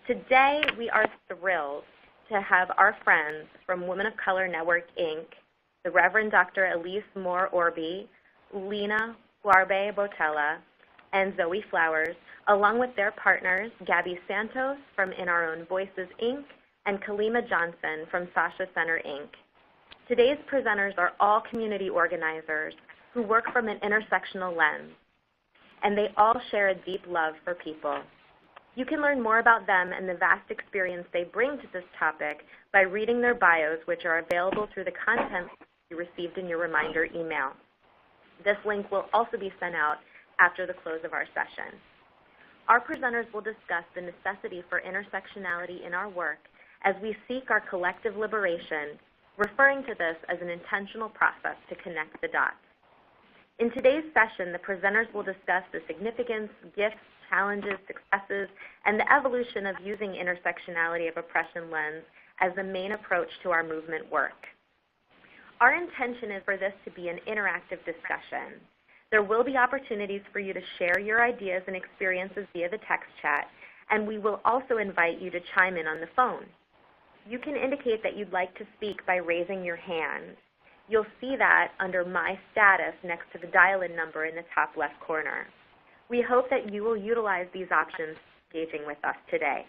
Today, we are thrilled to have our friends from Women of Color Network, Inc., the Reverend Dr. Aleese Moore-Orbih, Lina, Juarbe, Botella, and Zoe Flowers, along with their partners, Gabby Santos from In Our Own Voices, Inc., and Kalimah Johnson from SASHA Center, Inc. Today's presenters are all community organizers who work from an intersectional lens, and they all share a deep love for people. You can learn more about them and the vast experience they bring to this topic by reading their bios, which are available through the content you received in your reminder email. This link will also be sent out after the close of our session. Our presenters will discuss the necessity for intersectionality in our work as we seek our collective liberation, referring to this as an intentional process to connect the dots. In today's session, the presenters will discuss the significance, gifts, challenges, successes, and the evolution of using intersectionality of oppression lens as the main approach to our movement work. Our intention is for this to be an interactive discussion. There will be opportunities for you to share your ideas and experiences via the text chat, and we will also invite you to chime in on the phone. You can indicate that you'd like to speak by raising your hand. You'll see that under My Status next to the dial-in number in the top left corner. We hope that you will utilize these options engaging with us today.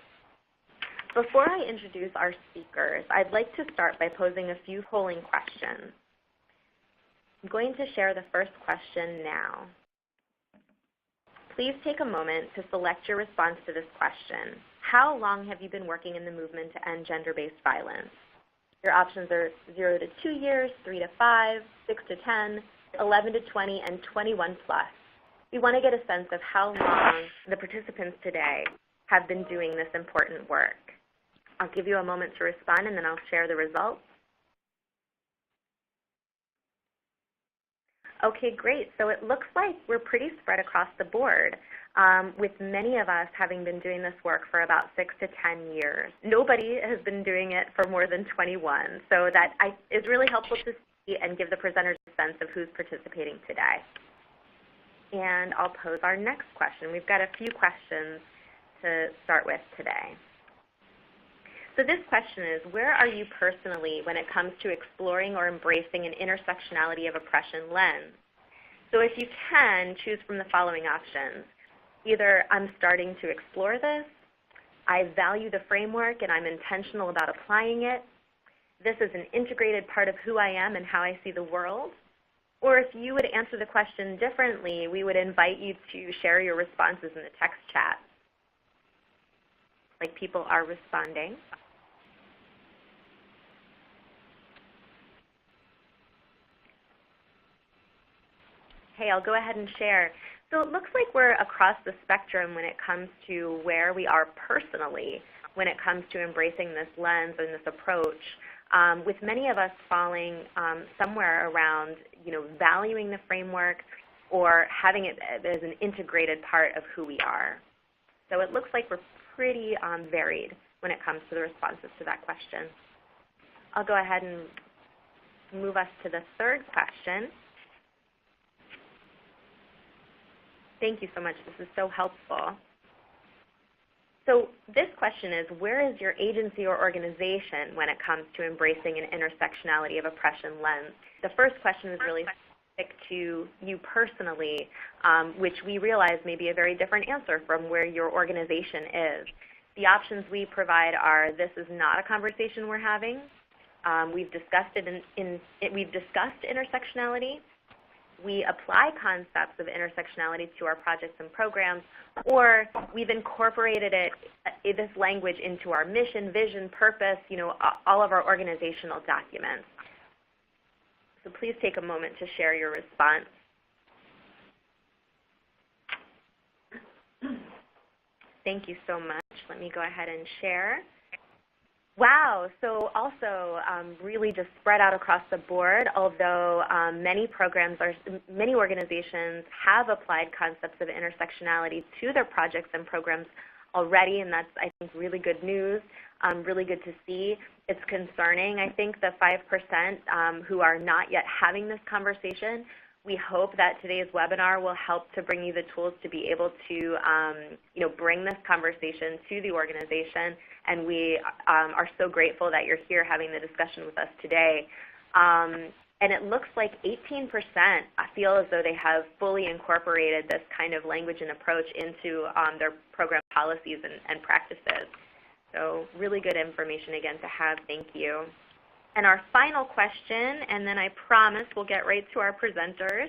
Before I introduce our speakers, I'd like to start by posing a few polling questions. I'm going to share the first question now. Please take a moment to select your response to this question. How long have you been working in the movement to end gender-based violence? Your options are 0 to 2 years, 3 to 5, 6 to 10, 11 to 20, and 21 plus. We want to get a sense of how long the participants today have been doing this important work. I'll give you a moment to respond, and then I'll share the results. Okay, great. So it looks like we're pretty spread across the board, with many of us having been doing this work for about 6 to 10 years. Nobody has been doing it for more than 21, so that is really helpful to see and give the presenters a sense of who's participating today. And I'll pose our next question. We've got a few questions to start with today. So this question is, where are you personally when it comes to exploring or embracing an intersectionality of oppression lens? So if you can, choose from the following options. Either I'm starting to explore this, I value the framework and I'm intentional about applying it, this is an integrated part of who I am and how I see the world, or if you would answer the question differently, we would invite you to share your responses in the text chat. Like people are responding. Okay, I'll go ahead and share. So it looks like we're across the spectrum when it comes to where we are personally when it comes to embracing this lens and this approach, with many of us falling somewhere around, valuing the framework or having it as an integrated part of who we are. So it looks like we're pretty varied when it comes to the responses to that question. I'll go ahead and move us to the third question. Thank you so much. This is so helpful. So this question is, where is your agency or organization when it comes to embracing an intersectionality of oppression lens? The first question is really specific to you personally, which we realize may be a very different answer from where your organization is. The options we provide are, this is not a conversation we're having. We've discussed we've discussed intersectionality. We apply concepts of intersectionality to our projects and programs, or we've incorporated this language into our mission, vision, purpose, all of our organizational documents. So please take a moment to share your response. Thank you so much. Let me go ahead and share. Wow, so also really just spread out across the board, although many organizations have applied concepts of intersectionality to their projects and programs already, and that's, I think, really good news, really good to see. It's concerning, I think, the 5% who are not yet having this conversation. We hope that today's webinar will help to bring you the tools to be able to bring this conversation to the organization, and we are so grateful that you're here having the discussion with us today. And it looks like 18% feel as though they have fully incorporated this kind of language and approach into their program policies and practices. So really good information again to have. Thank you. And our final question, and then I promise we'll get right to our presenters.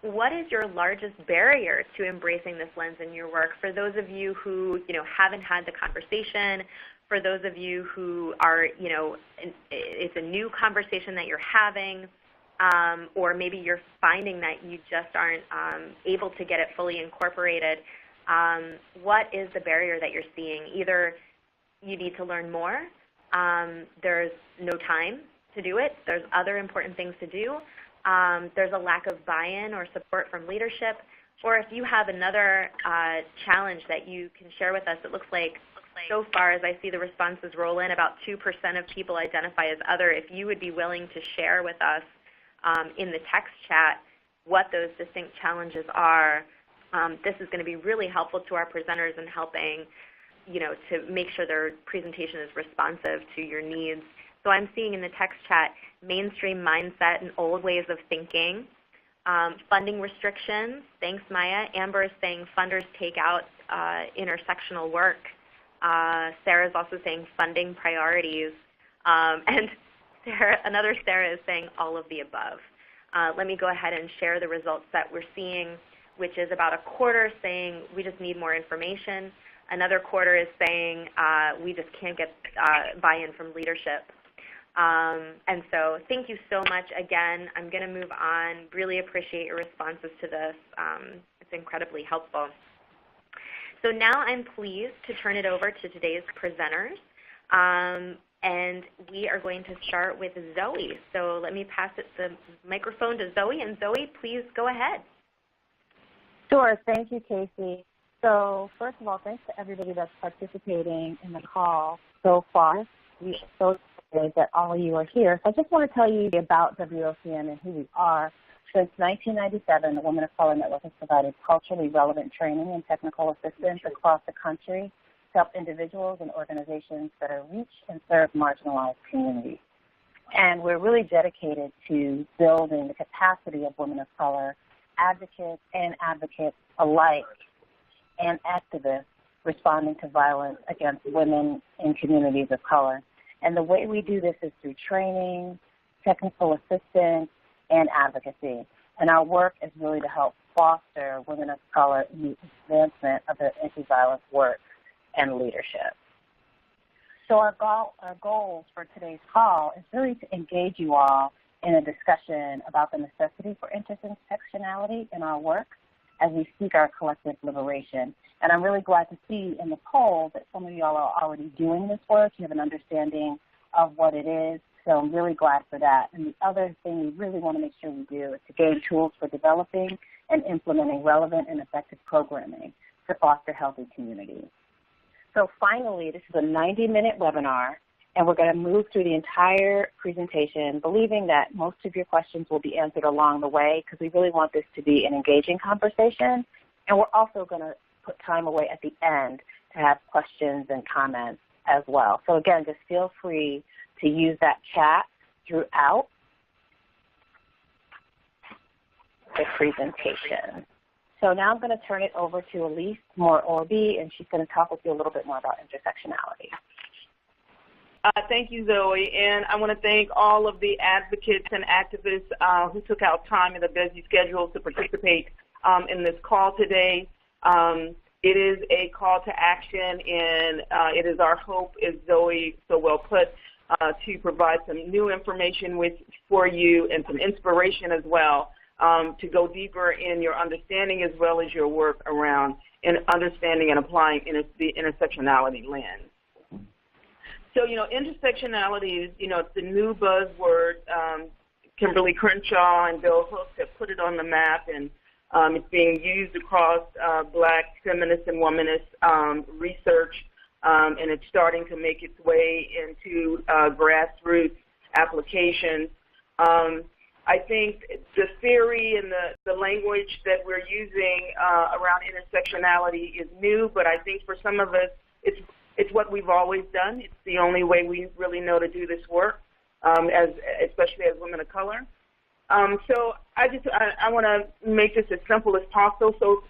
What is your largest barrier to embracing this lens in your work? For those of you who haven't had the conversation, for those of you who are, it's a new conversation that you're having, or maybe you're finding that you just aren't able to get it fully incorporated, what is the barrier that you're seeing? Either you need to learn more, there's no time to do it, there's other important things to do, there's a lack of buy-in or support from leadership, or if you have another challenge that you can share with us. It looks like so far, as I see the responses roll in, about 2% of people identify as other. If you would be willing to share with us in the text chat what those distinct challenges are, this is going to be really helpful to our presenters in helping to make sure their presentation is responsive to your needs. So I'm seeing in the text chat mainstream mindset and old ways of thinking, funding restrictions. Thanks, Maya. Amber is saying funders take out intersectional work. Sarah's also saying funding priorities. And another Sarah is saying all of the above. Let me go ahead and share the results that we're seeing, which is about a quarter saying we just need more information. Another quarter is saying we just can't get buy-in from leadership. And so thank you so much again. I'm going to move on. Really appreciate your responses to this. It's incredibly helpful. So now I'm pleased to turn it over to today's presenters. And we are going to start with Zoe. So let me pass the microphone to Zoe. And Zoe, please go ahead. Sure. Thank you, Casey. So first of all, thanks to everybody that's participating in the call so far. We are so excited that all of you are here. So I just want to tell you about WOCN and who we are. Since 1997, the Women of Color Network has provided culturally relevant training and technical assistance across the country to help individuals and organizations better reach and serve marginalized communities. And we're really dedicated to building the capacity of women of color, advocates and advocates alike, and activists responding to violence against women in communities of color. And the way we do this is through training, technical assistance, and advocacy. And our work is really to help foster women of color in the advancement of their anti-violence work and leadership. So our goals for today's call is really to engage you all in a discussion about the necessity for intersectionality in our work as we seek our collective liberation. And I'm really glad to see in the poll that some of y'all are already doing this work. You have an understanding of what it is. So I'm really glad for that. And the other thing we really want to make sure we do is to gain tools for developing and implementing relevant and effective programming to foster healthy communities. So finally, this is a 90-minute webinar, and we're going to move through the entire presentation, believing that most of your questions will be answered along the way, because we really want this to be an engaging conversation. And we're also going to put time away at the end to have questions and comments as well. So again, just feel free to use that chat throughout the presentation. So now I'm going to turn it over to Aleese Moore-Orbih, and she's going to talk with you a little bit more about intersectionality. Thank you, Zoe, and I want to thank all of the advocates and activists who took out time in their busy schedules to participate in this call today. It is a call to action, and it is our hope, as Zoe so well put, to provide some new information for you and some inspiration as well to go deeper in your understanding as well as your work around understanding and applying the intersectionality lens. So, intersectionality is, it's the new buzzword. Kimberly Crenshaw and Bill Hooks have put it on the map, and it's being used across Black feminist and womanist research, and it's starting to make its way into grassroots applications. I think the theory and the language that we're using around intersectionality is new, but I think for some of us, it's what we've always done. It's the only way we really know to do this work, especially as women of color. So I want to make this as simple as possible. So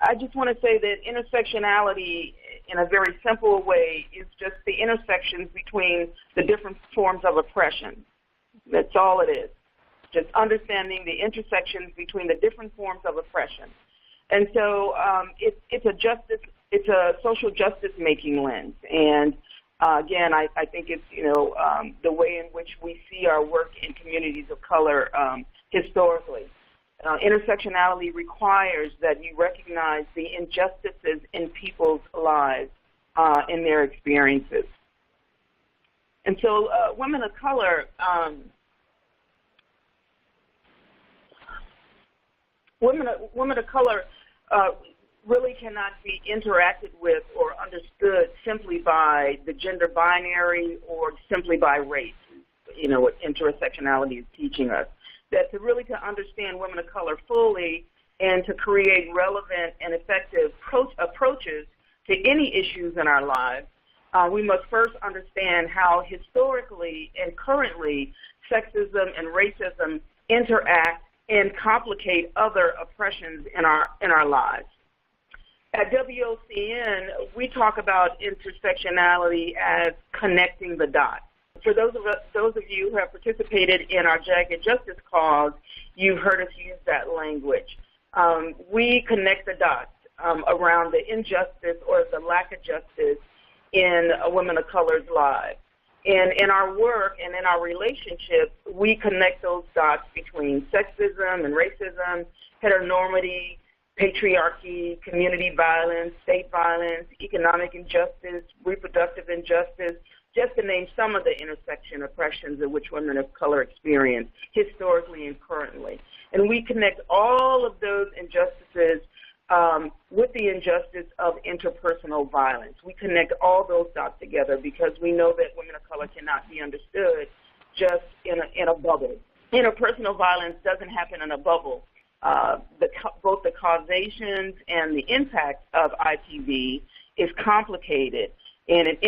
I just want to say that intersectionality, in a very simple way, is just the intersections between the different forms of oppression. That's all it is. Just understanding the intersections between the different forms of oppression. And so it's a social justice making lens. And again, I think it's, the way in which we see our work in communities of color historically. Intersectionality requires that you recognize the injustices in people's lives, in their experiences. And so women of color, women of color really cannot be interacted with or understood simply by the gender binary or simply by race, what intersectionality is teaching us. That to understand women of color fully and to create relevant and effective approaches to any issues in our lives, we must first understand how historically and currently sexism and racism interact and complicate other oppressions in our lives. At WOCN, we talk about intersectionality as connecting the dots. For those of you who have participated in our Jagged Justice cause, you've heard us use that language. We connect the dots around the injustice or the lack of justice in women of color's lives. And in our work and in our relationships, we connect those dots between sexism and racism, heteronormity, patriarchy, community violence, state violence, economic injustice, reproductive injustice, just to name some of the intersection oppressions in which women of color experience historically and currently. And we connect all of those injustices with the injustice of interpersonal violence. We connect all those dots together because we know that women of color cannot be understood just in a bubble. Interpersonal violence doesn't happen in a bubble. Both the causations and the impact of IPV is complicated, and it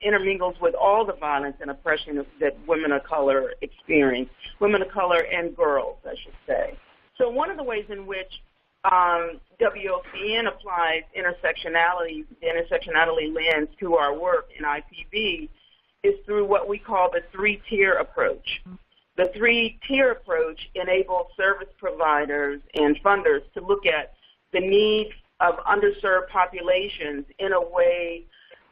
intermingles with all the violence and oppression that women of color experience, women of color and girls, I should say. So one of the ways in which WOCN applies intersectionality, the intersectionality lens to our work in IPV is through what we call the three-tier approach. The three-tier approach enables service providers and funders to look at the needs of underserved populations in a way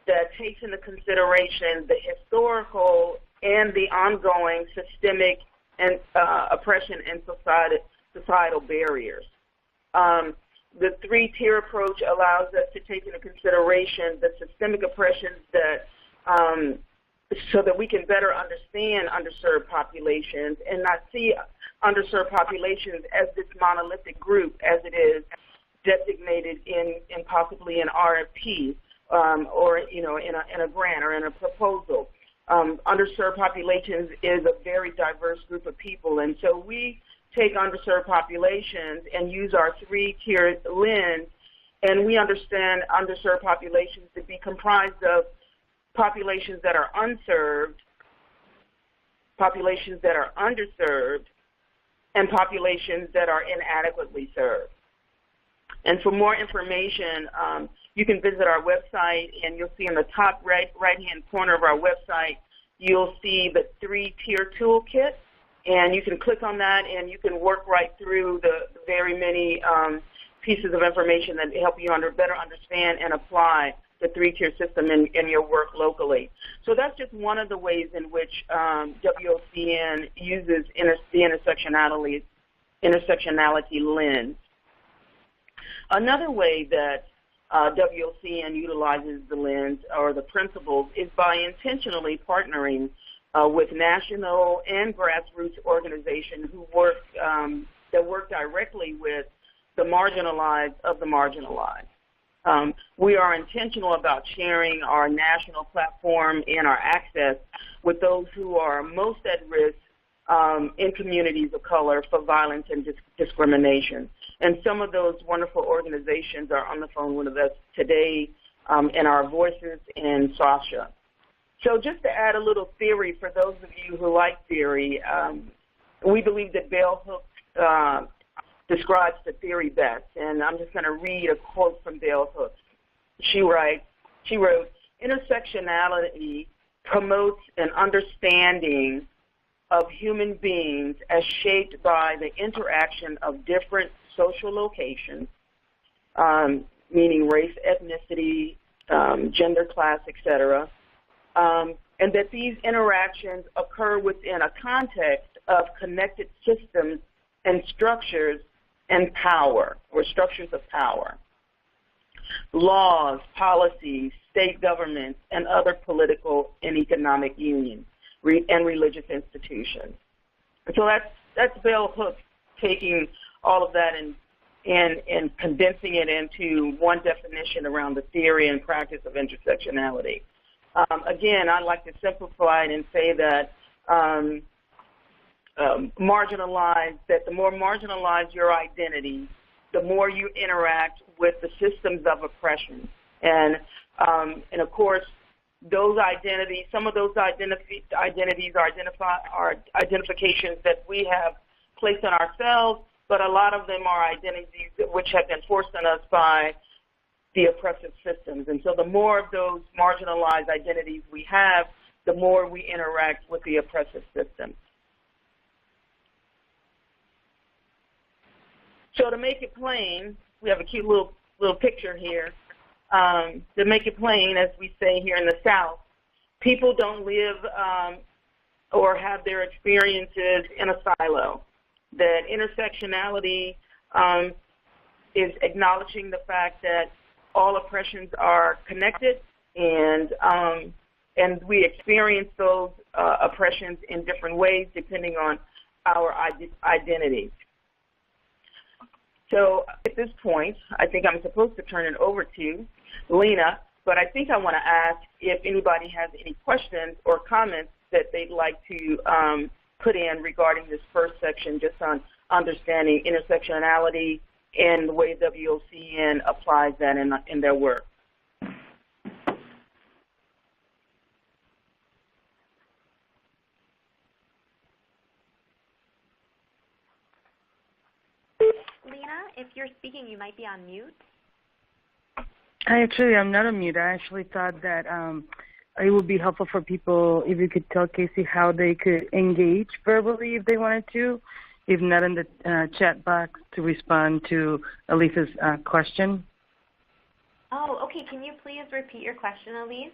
that takes into consideration the historical and the ongoing systemic and oppression and societal barriers. The three-tier approach allows us to take into consideration the systemic oppressions that so that we can better understand underserved populations and not see underserved populations as this monolithic group as it is designated in possibly an RFP or in a grant or in a proposal. Underserved populations is a very diverse group of people, and so we take underserved populations and use our three-tiered lens, and we understand underserved populations to be comprised of populations that are unserved, populations that are underserved, and populations that are inadequately served. And for more information, you can visit our website, and you'll see in the top right-hand corner of our website, you'll see the three-tier toolkit, and you can click on that, and you can work right through the very many pieces of information that help you better understand and apply the three-tier system in your work locally. So that's just one of the ways in which WOCN uses the intersectionality lens. Another way that WOCN utilizes the lens or the principles is by intentionally partnering with national and grassroots organizations who work directly with the marginalized of the marginalized. We are intentional about sharing our national platform and our access with those who are most at risk in communities of color for violence and discrimination. And some of those wonderful organizations are on the phone with us today in our Voices in SASHA. So just to add a little theory for those of you who like theory, we believe that Bell Hooks describes the theory best. And I'm just going to read a quote from Bell Hooks. She wrote, "Intersectionality promotes an understanding of human beings as shaped by the interaction of different social locations, meaning race, ethnicity, gender, class, etc., and that these interactions occur within a context of connected systems and structures and power, or structures of power, laws, policies, state governments, and other political and economic unions and religious institutions." So that's Bell Hooks taking all of that and condensing it into one definition around the theory and practice of intersectionality. Again, I'd like to simplify it and say that the more marginalized your identity, the more you interact with the systems of oppression. And of course, those identities, some of those identities are identifications that we have placed on ourselves, but a lot of them are identities which have been forced on us by the oppressive systems. And so the more of those marginalized identities we have, the more we interact with the oppressive systems. So to make it plain, we have a cute little picture here. To make it plain, as we say here in the South, people don't live or have their experiences in a silo. That intersectionality is acknowledging the fact that all oppressions are connected, and we experience those oppressions in different ways depending on our identities. So at this point, I think I'm supposed to turn it over to Lena, but I think I want to ask if anybody has any questions or comments that they'd like to put in regarding this first section, just on understanding intersectionality and the way WOCN applies that in their work. Lena, if you're speaking, you might be on mute. I'm not on mute. I actually thought that it would be helpful for people if you could tell Casey how they could engage verbally if they wanted to, if not in the chat box, to respond to Aleese's question. Oh, okay. Can you please repeat your question, Aleese?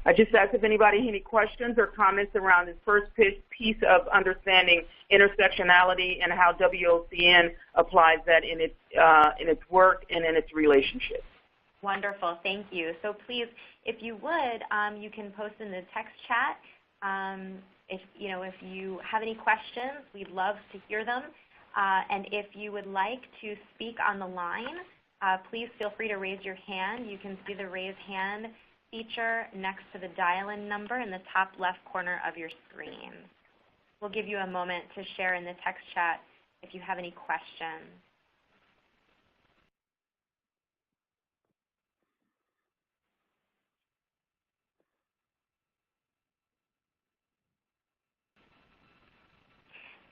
I just asked if anybody had any questions or comments around this first piece of understanding intersectionality and how WOCN applies that in its work and in its relationships. Wonderful, thank you. So please, if you would, you can post in the text chat. If you have any questions, we'd love to hear them. And if you would like to speak on the line, please feel free to raise your hand. You can see the raise hand feature next to the dial-in number in the top left corner of your screen. We'll give you a moment to share in the text chat if you have any questions.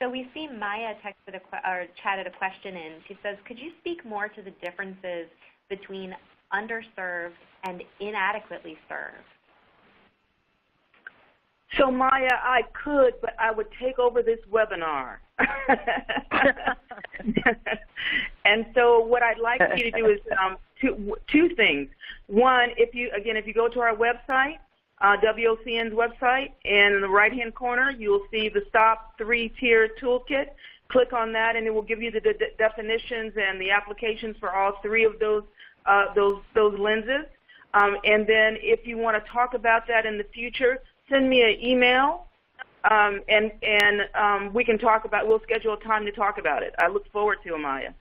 So we see Maya chatted a question in. She says, could you speak more to the differences between underserved and inadequately served? So Maya, I could, but I would take over this webinar. And so what I'd like you to do is two things. One, if you go to our website, WOCN's website, and in the right-hand corner, you'll see the Stop 3-Tier Toolkit. Click on that, and it will give you the definitions and the applications for all three of those lenses. And then if you want to talk about that in the future, send me an email, and we can talk about. We'll schedule a time to talk about it. I look forward to it, Maya.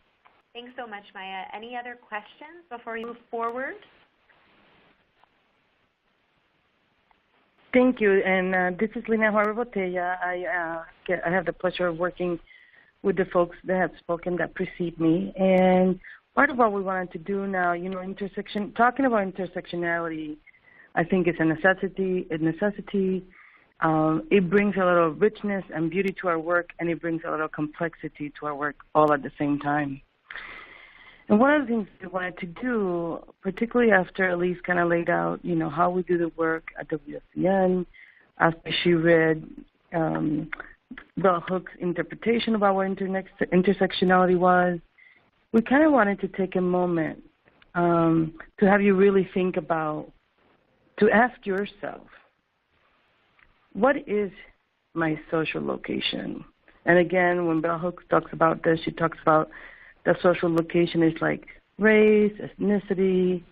Thanks so much, Maya. Any other questions before we move forward? Thank you. And this is Lina Botella. I have the pleasure of working with the folks that have spoken that precede me. And part of what we wanted to do now, talking about intersectionality, I think it's a necessity. It brings a little richness and beauty to our work, and it brings a little complexity to our work all at the same time. And one of the things we wanted to do, particularly after Aleese kind of laid out, how we do the work at WOCN, after she read Bell Hook's interpretation about what intersectionality was, we kind of wanted to take a moment to have you really think about, to ask yourself, what is my social location? And again, when Bell Hooks talks about this, she talks about the social location is like race, ethnicity,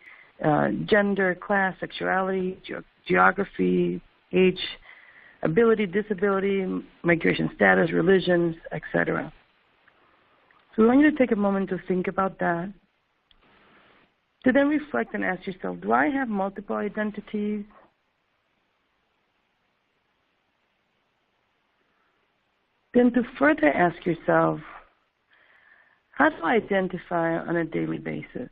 gender, class, sexuality, geography, age, ability, disability, migration status, religions, etc. So we want you to take a moment to think about that, to then reflect and ask yourself, do I have multiple identities? Then to further ask yourself, how do I identify on a daily basis?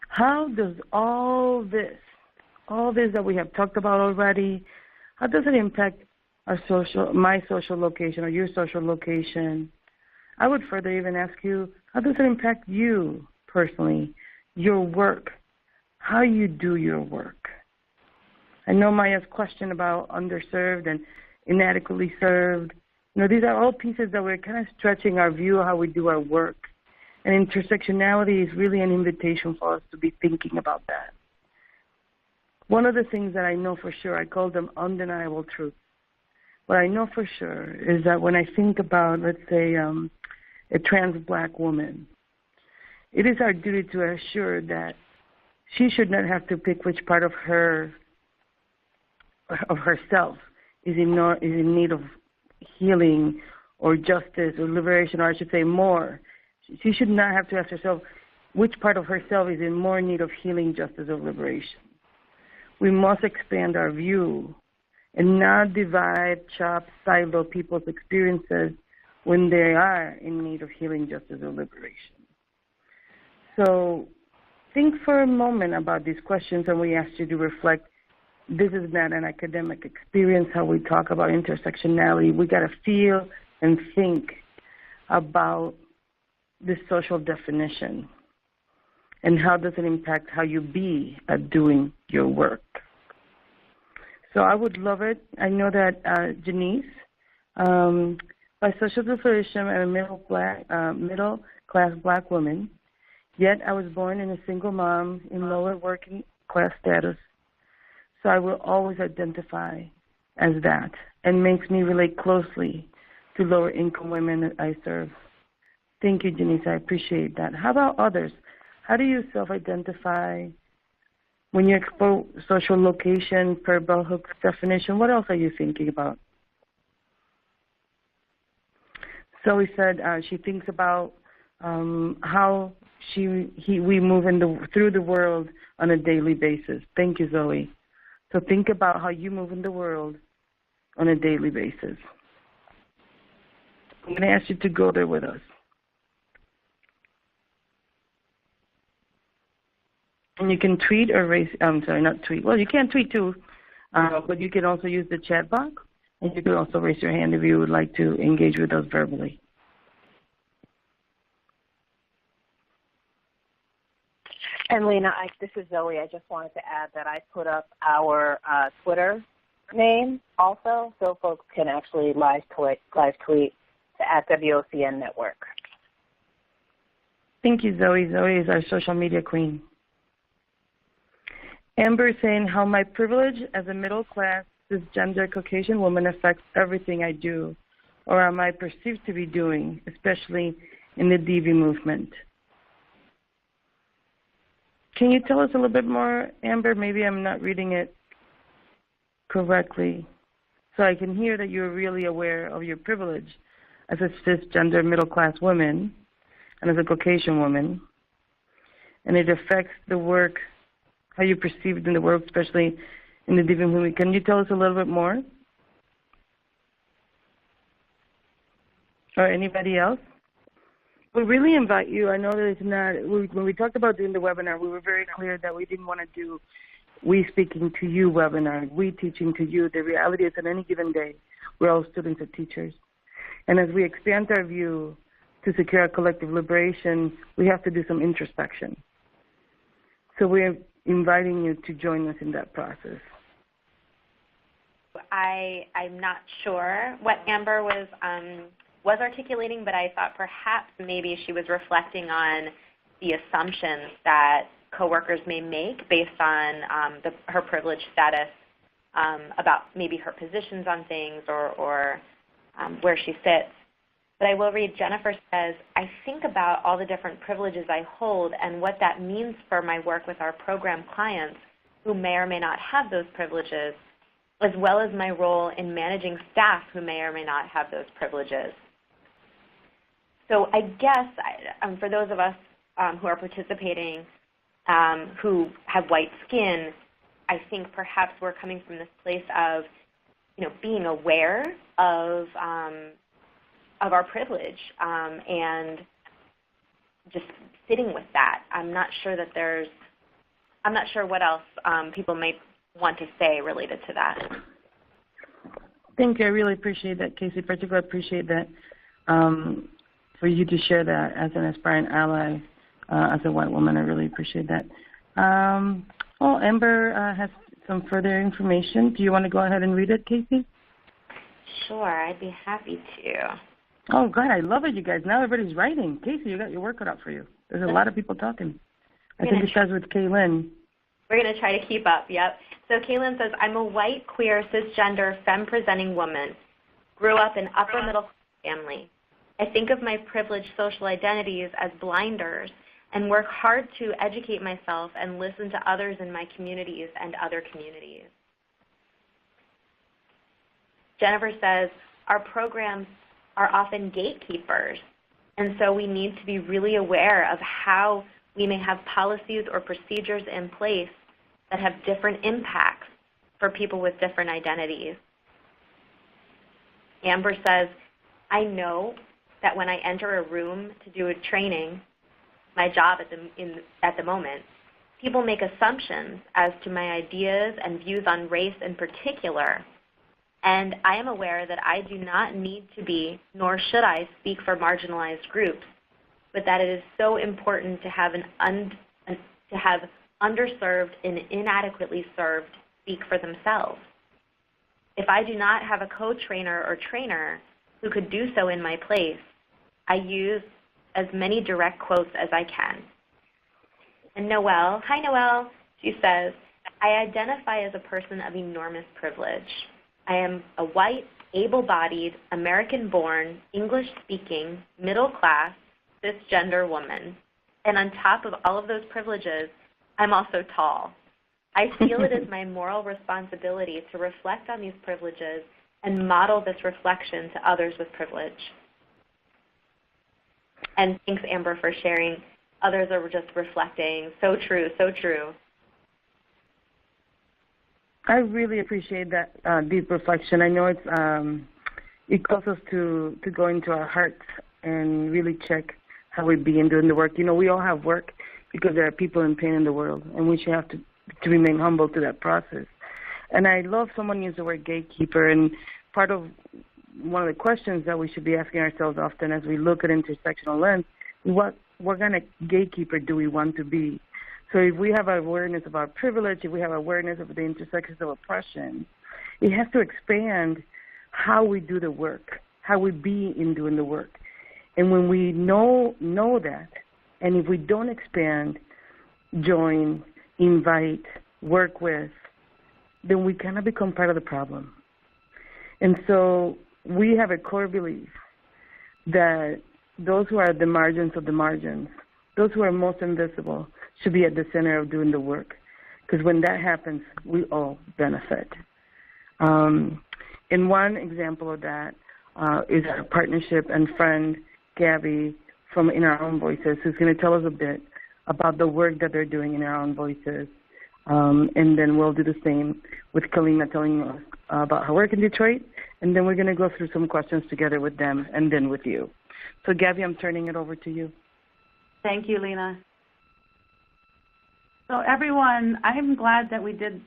How does all this that we have talked about already, how does it impact my social location or your social location? I would further even ask you, how does it impact you personally, your work, how you do your work? I know Maya's question about underserved and inadequately served. These are all pieces that we're kind of stretching our view of how we do our work. And intersectionality is really an invitation for us to be thinking about that. One of the things that I know for sure, I call them undeniable truths. What I know for sure is that when I think about, let's say, a trans black woman, it is our duty to assure that she should not have to pick which part of herself is in need of healing or justice or liberation, or I should say more. She should not have to ask herself which part of herself is in more need of healing, justice, or liberation. We must expand our view and not divide, chop, silo people's experiences when they are in need of healing, justice, or liberation. So think for a moment about these questions, and we ask you to reflect. This is not an academic experience, how we talk about intersectionality. We got to feel and think about this social definition and how does it impact how you be at doing your work. So I would love it. I know that Janice, by social definition, I'm a middle-class black woman, yet I was born in a single mom in lower working class status. So I will always identify as that, and makes me relate closely to lower income women that I serve. Thank you, Janice. I appreciate that. How about others? How do you self-identify when you expose social location per Bell Hooks definition? What else are you thinking about? So we said she thinks about how we move through the world on a daily basis. Thank you, Zoe. So think about how you move in the world on a daily basis. I'm going to ask you to go there with us. And you can tweet or not tweet. Well, you can tweet too, but you can also use the chat box, and you can also raise your hand if you would like to engage with us verbally. And Lena, this is Zoe. I just wanted to add that I put up our Twitter name also, so folks can actually live tweet at WOCN Network. Thank you, Zoe. Zoe is our social media queen. Amber saying how my privilege as a middle-class, cisgender Caucasian woman affects everything I do, or am I perceived to be doing, especially in the DV movement. Can you tell us a little bit more, Amber? Maybe I'm not reading it correctly. So I can hear that you're really aware of your privilege as a cisgender middle-class woman and as a Caucasian woman, and it affects the work how you perceived in the world, especially in the different movement. Can you tell us a little bit more? Or anybody else? We really invite you. I know that it's not, when we talked about doing the webinar, we were very clear that we didn't want to do we speaking to you webinar, we teaching to you. The reality is, at any given day, we're all students and teachers. And as we expand our view to secure our collective liberation, we have to do some introspection. So we're inviting you to join us in that process. I'm not sure what Amber was articulating, but I thought perhaps maybe she was reflecting on the assumptions that coworkers may make based on her privileged status about maybe her positions on things or where she sits. But I will read, Jennifer says, I think about all the different privileges I hold and what that means for my work with our program clients who may or may not have those privileges, as well as my role in managing staff who may or may not have those privileges. So I guess for those of us who are participating who have white skin, I think perhaps we're coming from this place of, being aware of our privilege and just sitting with that. I'm not sure what else people might want to say related to that. Thank you. I really appreciate that, Casey. Particularly appreciate that for you to share that as an aspiring ally, as a white woman. I really appreciate that. Amber has some further information. Do you want to go ahead and read it, Casey? Sure, I'd be happy to. Oh, God, I love it, you guys. Now everybody's writing. Casey, you got your work cut out for you. There's a lot of people talking. I think it starts with Kaylin. We're going to try to keep up, yep. So Kaylin says, I'm a white, queer, cisgender, femme-presenting woman. Grew up in upper-middle family. I think of my privileged social identities as blinders and work hard to educate myself and listen to others in my communities and other communities. Jennifer says, our programs are often gatekeepers, and so we need to be really aware of how we may have policies or procedures in place that have different impacts for people with different identities. Amber says, I know that when I enter a room to do a training, my job at the moment, people make assumptions as to my ideas and views on race in particular, and I am aware that I do not need to be, nor should I, speak for marginalized groups, but that it is so important to have underserved and inadequately served speak for themselves. If I do not have a co-trainer or trainer who could do so in my place, I use as many direct quotes as I can. And Noelle, hi Noelle, she says, I identify as a person of enormous privilege. I am a white, able-bodied, American-born, English-speaking, middle-class, cisgender woman. And on top of all of those privileges, I'm also tall. I feel it is my moral responsibility to reflect on these privileges and model this reflection to others with privilege. And thanks, Amber, for sharing. Others are just reflecting. So true, so true. I really appreciate that deep reflection. I know it calls us to go into our hearts and really check how we're being doing the work. We all have work because there are people in pain in the world, and we should have to remain humble to that process. And I love someone used the word gatekeeper, and part of one of the questions that we should be asking ourselves often as we look at intersectional lens, what kind of gatekeeper do we want to be? So if we have awareness of our privilege, if we have awareness of the intersections of oppression, it has to expand how we do the work, how we be in doing the work. And when we know that, and if we don't expand, join, invite, work with, then we cannot become part of the problem. And so we have a core belief that those who are at the margins of the margins, those who are most invisible, should be at the center of doing the work. Because when that happens, we all benefit. And one example of that is our partnership and friend, Gabby, from In Our Own Voices, who's going to tell us a bit about the work that they're doing in Our Own Voices And then we'll do the same with Kalimah telling us about her work in Detroit. And then we're going to go through some questions together with them and then with you. So, Gabby, I'm turning it over to you. Thank you, Lena. So, everyone, I'm glad that we did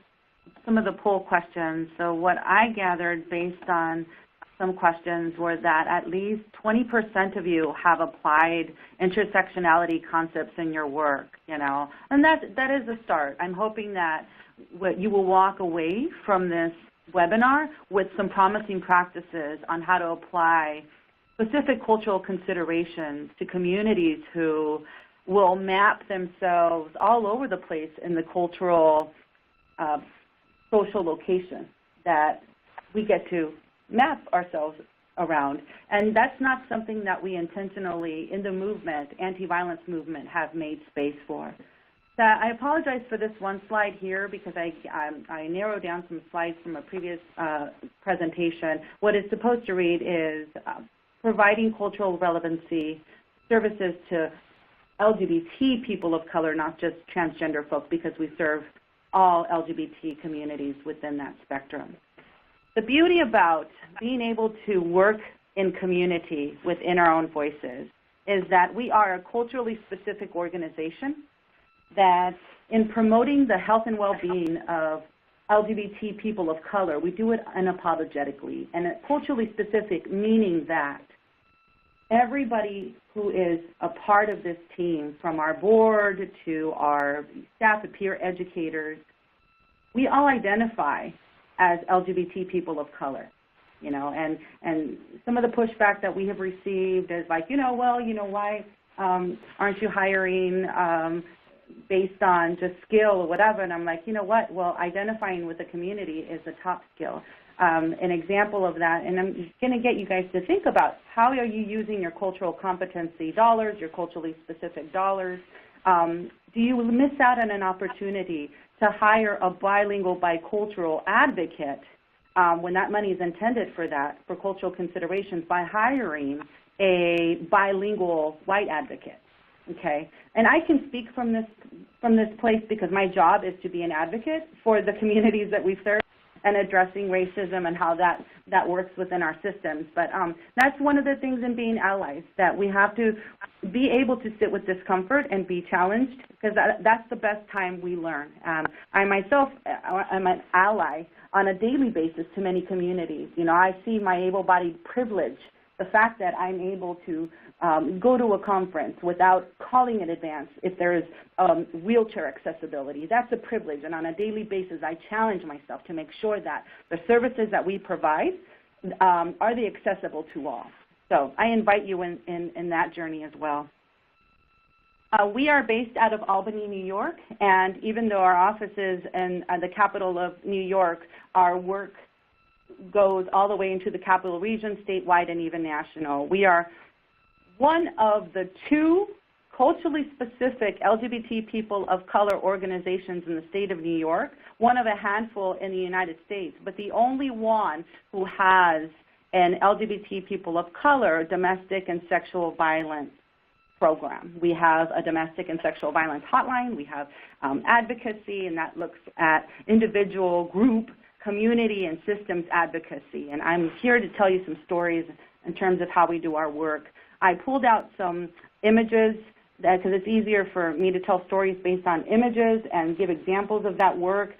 some of the poll questions. So what I gathered based on some questions were that at least 20% of you have applied intersectionality concepts in your work, you know, and that is a start. I'm hoping that you will walk away from this webinar with some promising practices on how to apply specific cultural considerations to communities who will map themselves all over the place in the cultural social location that we get to map ourselves around. And that's not something that we intentionally, in the movement, anti-violence movement, have made space for. So I apologize for this one slide here because I narrowed down some slides from a previous presentation. What it's supposed to read is providing cultural relevancy services to LGBT people of color, not just transgender folks, because we serve all LGBT communities within that spectrum. The beauty about being able to work in community within our own voices is that we are a culturally specific organization that in promoting the health and well-being of LGBT people of color, we do it unapologetically, and culturally specific, meaning that everybody who is a part of this team, from our board to our staff and peer educators, we all identify as LGBT people of color, you know, and some of the pushback that we have received is like, why aren't you hiring based on just skill or whatever? And I'm like, you know what? Well, identifying with the community is a top skill. An example of that, and I'm going to get you guys to think about how are you using your cultural competency dollars, your culturally specific dollars. Do you miss out on an opportunity to hire a bilingual, bicultural advocate when that money is intended for that, for cultural considerations, by hiring a bilingual white advocate? Okay, and I can speak from this place because my job is to be an advocate for the communities that we serve and addressing racism and how that works within our systems. But that's one of the things in being allies, that we have to be able to sit with discomfort and be challenged, because that's the best time we learn. I myself am an ally on a daily basis to many communities. You know, I see my able-bodied privilege, the fact that I'm able to go to a conference without calling in advance if there is wheelchair accessibility. That's a privilege, and on a daily basis I challenge myself to make sure that the services that we provide are they accessible to all. So I invite you in that journey as well. We are based out of Albany, New York, and even though our office is in the capital of New York, our work goes all the way into the capital region, statewide, and even national. We are one of the two culturally specific LGBT people of color organizations in the state of New York, one of a handful in the United States, but the only one who has an LGBT people of color domestic and sexual violence program. We have a domestic and sexual violence hotline. We have advocacy, and that looks at individual, group, community, and systems advocacy. And I'm here to tell you some stories in terms of how we do our work. I pulled out some images because it's easier for me to tell stories based on images and give examples of that work.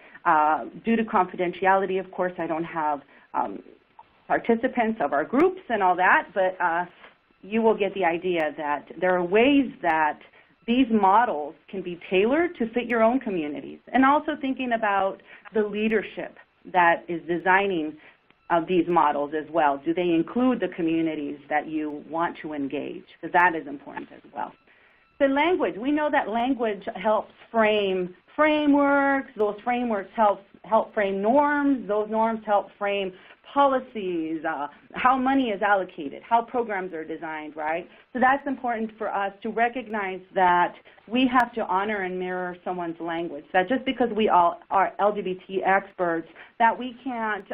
Due to confidentiality, of course, I don't have participants of our groups and all that, but you will get the idea that there are ways that these models can be tailored to fit your own communities, and also thinking about the leadership that is designing these models as well. Do they include the communities that you want to engage? Because that is important as well. The language, we know that language helps frame frameworks. Those frameworks help frame norms. Those norms help frame policies, how money is allocated, how programs are designed, right? So that's important for us to recognize that we have to honor and mirror someone's language, that just because we all are LGBT experts, that we can't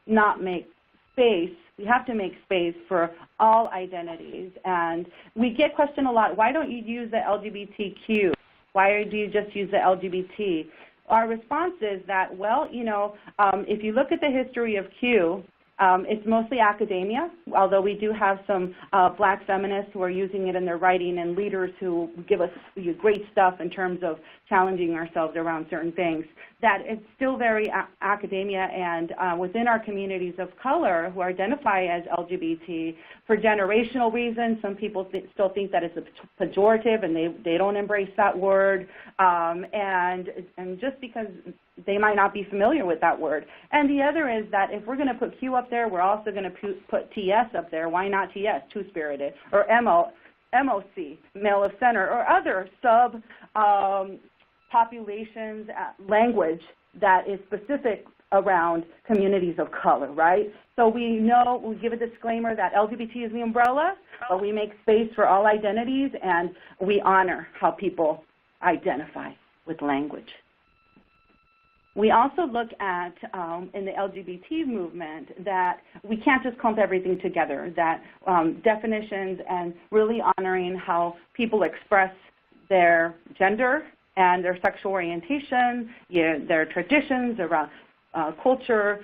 not make space. We have to make space for all identities. And we get questioned a lot, why don't you use the LGBTQ? Why do you just use the LGBT? our response is that, well, if you look at the history of Q, it's mostly academia, although we do have some black feminists who are using it in their writing and leaders who give us great stuff in terms of challenging ourselves around certain things, that it's still very academia, and within our communities of color who identify as LGBT, for generational reasons, some people still think that it's a pejorative and they don't embrace that word, and just because they might not be familiar with that word. And the other is that if we're going to put Q up there, we're also going to put TS up there. Why not TS, two-spirited, or MOC, male of center, or other populations language that is specific around communities of color, right? So we give a disclaimer that LGBT is the umbrella, but we make space for all identities, and we honor how people identify with language. We also look at, in the LGBT movement, that we can't just clump everything together, that definitions and really honoring how people express their gender and their sexual orientation, their traditions around culture,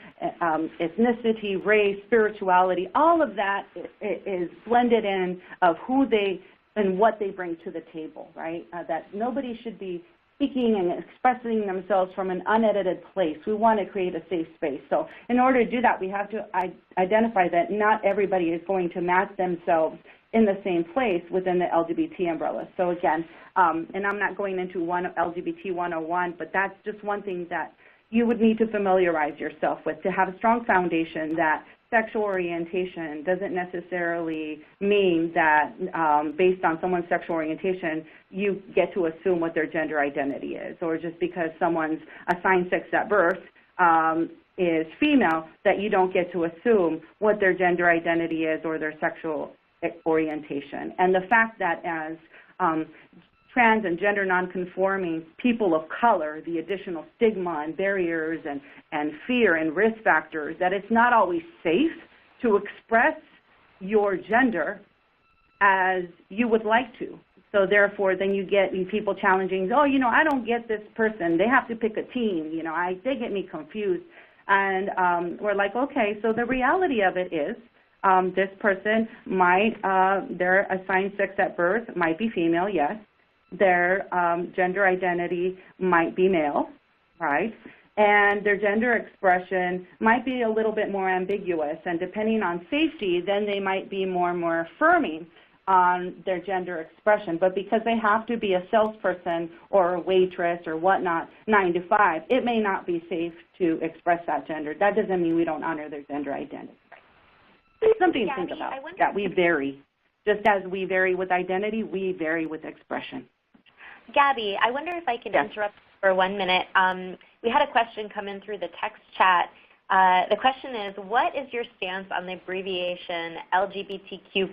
ethnicity, race, spirituality, all of that is blended in of who they and what they bring to the table, right? That nobody should be speaking and expressing themselves from an unedited place. We want to create a safe space. So in order to do that, we have to identify that not everybody is going to match themselves in the same place within the LGBT umbrella. So again, and I'm not going into LGBT 101, but that's just one thing that you would need to familiarize yourself with, to have a strong foundation that sexual orientation doesn't necessarily mean that based on someone's sexual orientation, you get to assume what their gender identity is, or just because someone's assigned sex at birth is female, that you don't get to assume what their gender identity is or their sexual orientation. And the fact that as trans and gender nonconforming people of color, the additional stigma and barriers and fear and risk factors, that it's not always safe to express your gender as you would like to. So therefore, then you get people challenging, oh, I don't get this person. They have to pick a team. They get me confused. And we're like, okay, so the reality of it is this person might, their assigned sex at birth might be female, yes. Their gender identity might be male, right? And their gender expression might be a little bit more ambiguous. And depending on safety, then they might be more and more affirming on their gender expression. But because they have to be a salesperson or a waitress or whatnot, 9 to 5, it may not be safe to express that gender. That doesn't mean we don't honor their gender identity. Something to think about, that we vary. Just as we vary with identity, we vary with expression. Gabby, I wonder if I can interrupt for 1 minute. We had a question come in through the text chat. The question is, what is your stance on the abbreviation LGBTQ+?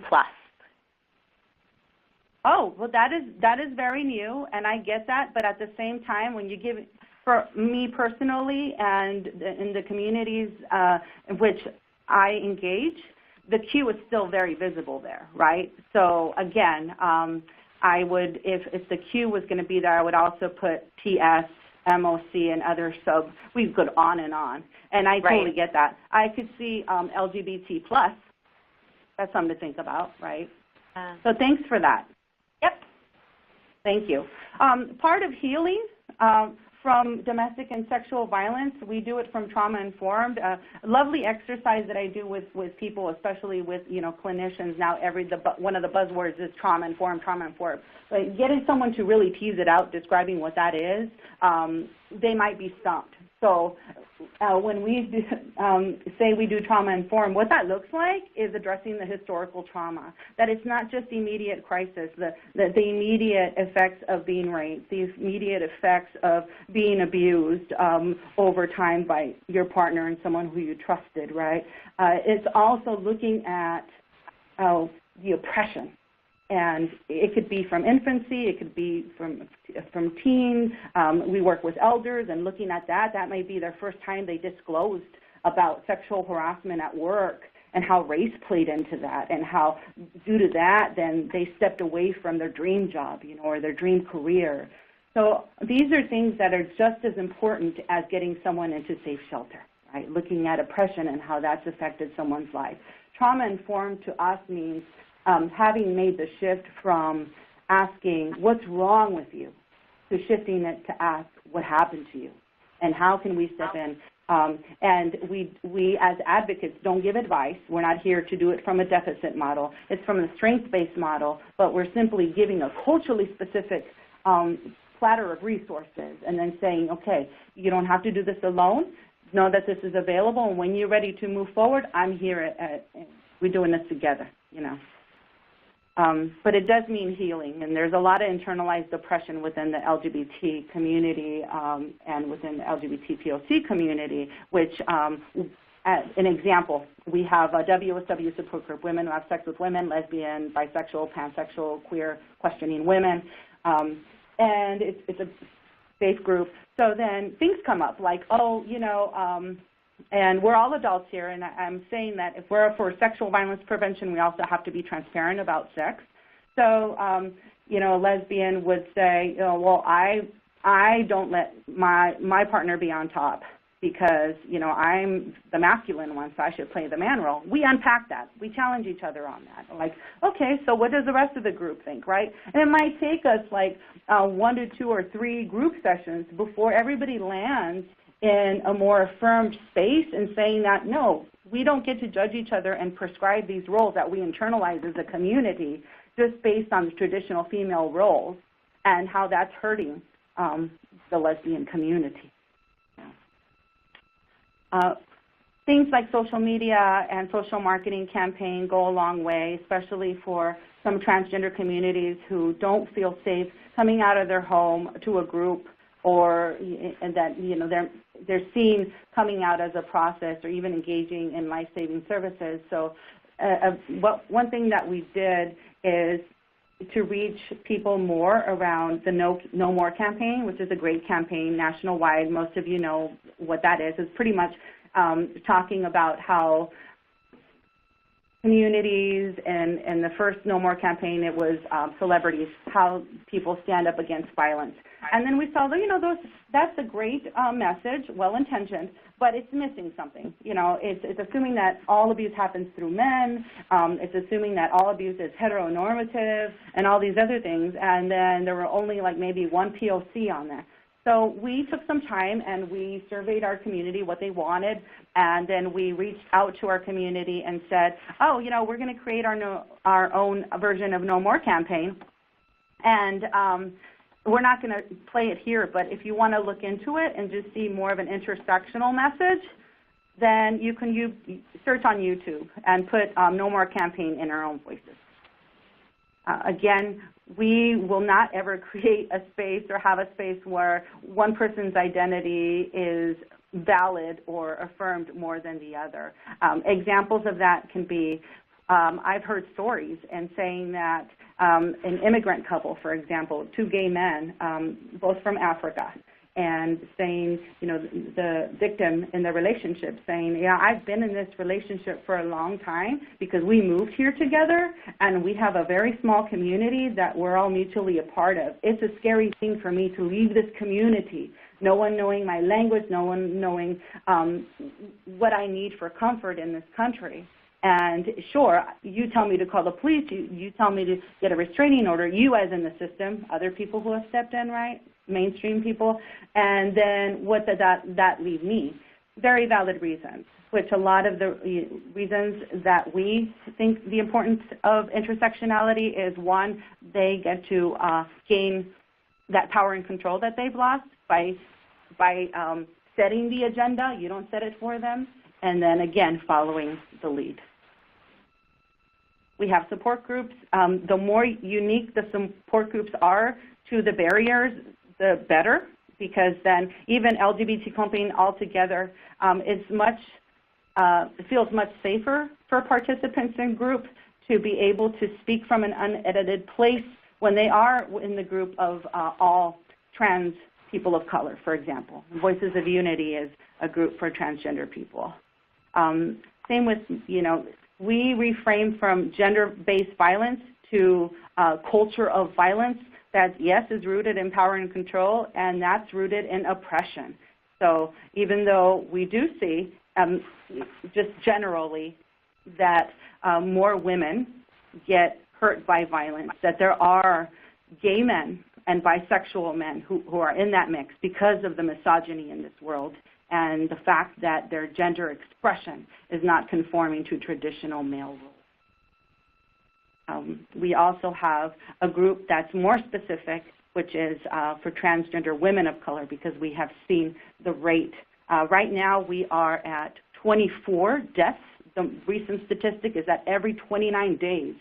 Oh, well, that is very new, and I get that. But at the same time, when you give, for me personally and in the communities in which I engage, the Q is still very visible there, right? So again, I would, if the Q was going to be there, I would also put TS, MOC, and other sub. We could on and on, and I totally get that. I could see LGBT+. That's something to think about, right? So thanks for that. Yep. Thank you. Part of healing from domestic and sexual violence, we do it from trauma-informed. A lovely exercise that I do with people, especially with clinicians now. One of the buzzwords is trauma-informed. But getting someone to really tease it out, describing what that is, they might be stumped. So when we say we do trauma-informed, what that looks like is addressing the historical trauma, that it's not just immediate crisis, the immediate effects of being raped, the immediate effects of being abused over time by your partner and someone who you trusted, right? It's also looking at the oppression. And it could be from infancy, it could be from teens. We work with elders and looking at that. That may be their first time they disclosed about sexual harassment at work and how race played into that, and how due to that then they stepped away from their dream job, or their dream career. So these are things that are just as important as getting someone into safe shelter, right? Looking at oppression and how that's affected someone's life. Trauma-informed to us means having made the shift from asking, what's wrong with you, to shifting it to ask, what happened to you, and how can we step in? And we as advocates don't give advice. We're not here to do it from a deficit model. It's from a strength-based model, but we're simply giving a culturally specific platter of resources and then saying, okay, you don't have to do this alone. Know that this is available, and when you're ready to move forward, I'm here. We're doing this together, you know. But it does mean healing, and there's a lot of internalized oppression within the LGBT community and within the LGBT POC community, which, as an example, we have a WSW support group, Women Who Have Sex with Women, Lesbian, Bisexual, Pansexual, Queer, Questioning Women, and it's a safe group. So then things come up like, oh, you know, and we're all adults here, and I'm saying that if we're for sexual violence prevention, we also have to be transparent about sex. So, you know, a lesbian would say, oh, well, I don't let my partner be on top because, you know, I'm the masculine one, so I should play the man role. We unpack that. We challenge each other on that. Like, okay, so what does the rest of the group think, right? And it might take us like 1 to 2 or 3 group sessions before everybody lands in a more affirmed space and saying that, no, we don't get to judge each other and prescribe these roles that we internalize as a community just based on the traditional female roles and how that's hurting the lesbian community. Things like social media and social marketing campaign go a long way, especially for some transgender communities who don't feel safe coming out of their home to a group, or and that, you know, they're seen coming out as a process or even engaging in life-saving services. So one thing that we did is to reach people more around the No More campaign, which is a great campaign national-wide. Most of you know what that is. It's pretty much talking about how communities, and the first No More campaign, it was celebrities, how people stand up against violence. And then we saw, you know, that's a great message, well-intentioned, but it's missing something. You know, it's assuming that all abuse happens through men. It's assuming that all abuse is heteronormative and all these other things. And then there were only like maybe one POC on there. So we took some time and we surveyed our community what they wanted, and then we reached out to our community and said, oh, you know, we're going to create our own version of No More campaign. And we're not going to play it here, but if you want to look into it and just see more of an intersectional message, then you can search on YouTube and put No More campaign in our own voices. Again, we will not ever create a space or have a space where one person's identity is valid or affirmed more than the other. Examples of that can be, I've heard stories and saying that an immigrant couple, for example, 2 gay men, both from Africa, and saying, you know, the victim in the relationship saying, yeah, I've been in this relationship for a long time because we moved here together and we have a very small community that we're all mutually a part of. It's a scary thing for me to leave this community, no one knowing my language, no one knowing what I need for comfort in this country. And sure, you tell me to call the police, you tell me to get a restraining order, you as in the system, other people who have stepped in, right? Mainstream people, and then what did that leave me? Very valid reasons, which a lot of the reasons that we think the importance of intersectionality is, one, they get to gain that power and control that they've lost by setting the agenda. You don't set it for them, and then again following the lead. We have support groups. The more unique the support groups are to the barriers, the better, because then even LGBT campaign altogether is feels much safer for participants in group to be able to speak from an unedited place when they are in the group of all trans people of color, for example. Voices of Unity is a group for transgender people. Same with, you know, we reframe from gender-based violence to culture of violence, that, yes, is rooted in power and control, and that's rooted in oppression. So even though we do see, just generally, that more women get hurt by violence, that there are gay men and bisexual men who are in that mix because of the misogyny in this world and the fact that their gender expression is not conforming to traditional male roles. We also have a group that's more specific, which is for transgender women of color, because we have seen the rate. Right now we are at 24 deaths. The recent statistic is that every 29 days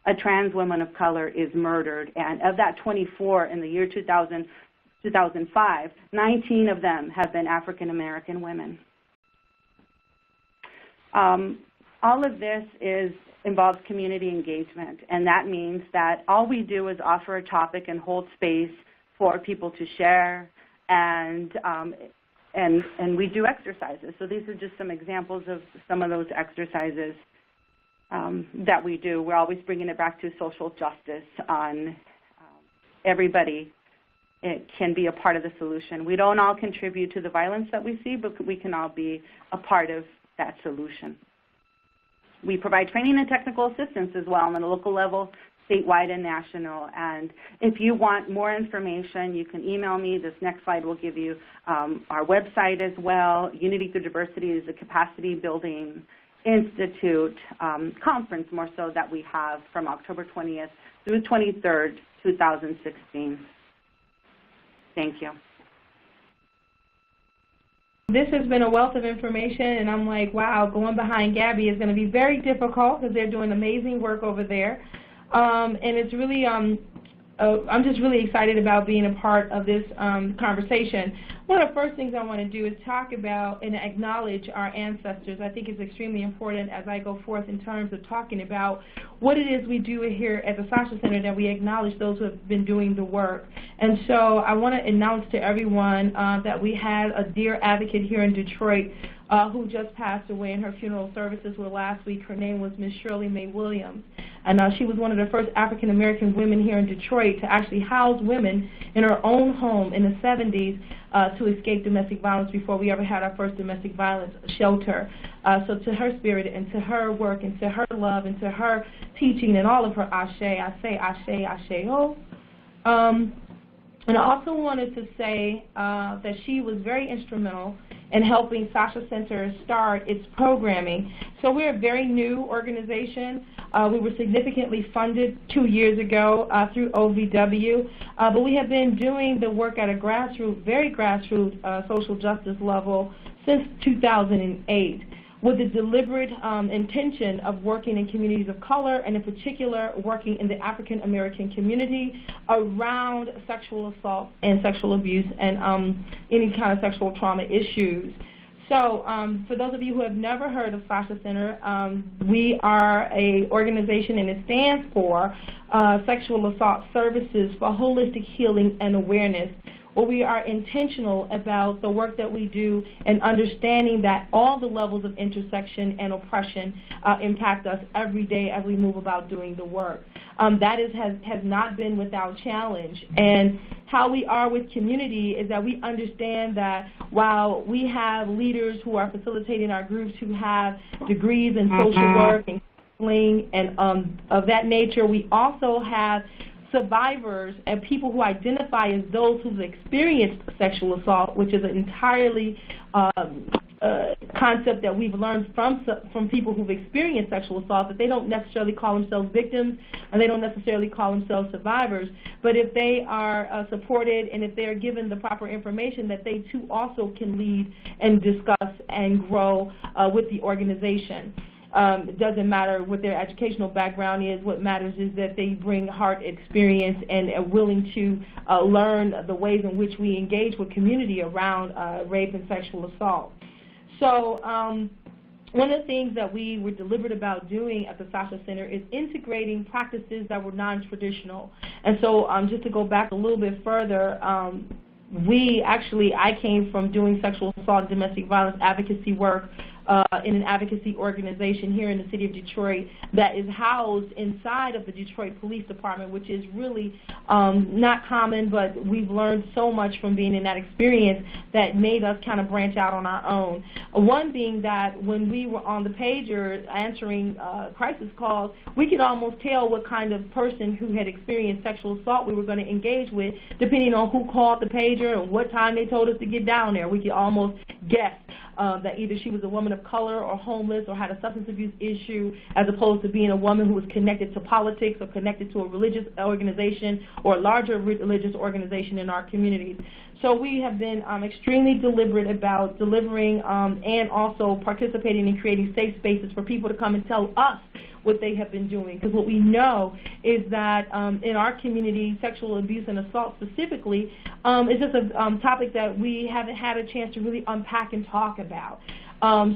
a trans woman of color is murdered, and of that 24 in the year 2005, 19 of them have been African American women. All of this involves community engagement, and that means that all we do is offer a topic and hold space for people to share, and we do exercises. So these are just some examples of some of those exercises that we do. We're always bringing it back to social justice on everybody. It can be a part of the solution. We don't all contribute to the violence that we see, but we can all be a part of that solution. We provide training and technical assistance as well on the local level, statewide and national. And if you want more information, you can email me. This next slide will give you our website as well. Unity Through Diversity is a capacity building institute conference, more so, that we have from October 20th through 23rd, 2016. Thank you. This has been a wealth of information, and I'm like, wow, going behind Gabby is going to be very difficult because they're doing amazing work over there. And it's really, I'm just really excited about being a part of this conversation. One of the first things I want to do is talk about and acknowledge our ancestors. I think it's extremely important as I go forth in terms of talking about what it is we do here at the SASHA Center, that we acknowledge those who have been doing the work. And so I want to announce to everyone that we had a dear advocate here in Detroit who just passed away, and her funeral services were last week. Her name was Ms. Shirley Mae Williams. And she was one of the first African-American women here in Detroit to actually house women in her own home in the 70s to escape domestic violence before we ever had our first domestic violence shelter. So to her spirit and to her work and to her love and to her teaching and all of her ashe, I say ashe, ashe-o. And I also wanted to say that she was very instrumental in helping SASHA Center start its programming. So we're a very new organization. We were significantly funded 2 years ago through OVW, but we have been doing the work at a grassroots, very grassroots social justice level since 2008. With the deliberate intention of working in communities of color, and in particular working in the African American community around sexual assault and sexual abuse and any kind of sexual trauma issues. So for those of you who have never heard of SASHA Center, we are an organization, and it stands for Sexual Assault Services for Holistic Healing and Awareness, where we are intentional about the work that we do and understanding that all the levels of intersection and oppression impact us every day as we move about doing the work. That has not been without challenge. And how we are with community is that we understand that while we have leaders who are facilitating our groups who have degrees in social work and counseling and of that nature, we also have survivors and people who identify as those who've experienced sexual assault, which is an entirely concept that we've learned from people who've experienced sexual assault, that they don't necessarily call themselves victims and they don't necessarily call themselves survivors, but if they are supported and if they are given the proper information, that they too also can lead and discuss and grow with the organization. It doesn't matter what their educational background is. What matters is that they bring heart experience and are willing to learn the ways in which we engage with community around rape and sexual assault. So one of the things that we were deliberate about doing at the SASHA Center is integrating practices that were non-traditional. And so just to go back a little bit further, I came from doing sexual assault and domestic violence advocacy work in an advocacy organization here in the city of Detroit that is housed inside of the Detroit Police Department, which is really not common, but we've learned so much from being in that experience that made us kind of branch out on our own. One being that when we were on the pager answering crisis calls, we could almost tell what kind of person who had experienced sexual assault we were going to engage with, depending on who called the pager and what time they told us to get down there. We could almost guess that either she was a woman of color or homeless or had a substance abuse issue, as opposed to being a woman who was connected to politics or connected to a religious organization or a larger religious organization in our communities. So we have been extremely deliberate about delivering and also participating in creating safe spaces for people to come and tell us what they have been doing. Because what we know is that in our community, sexual abuse and assault specifically is just a topic that we haven't had a chance to really unpack and talk about.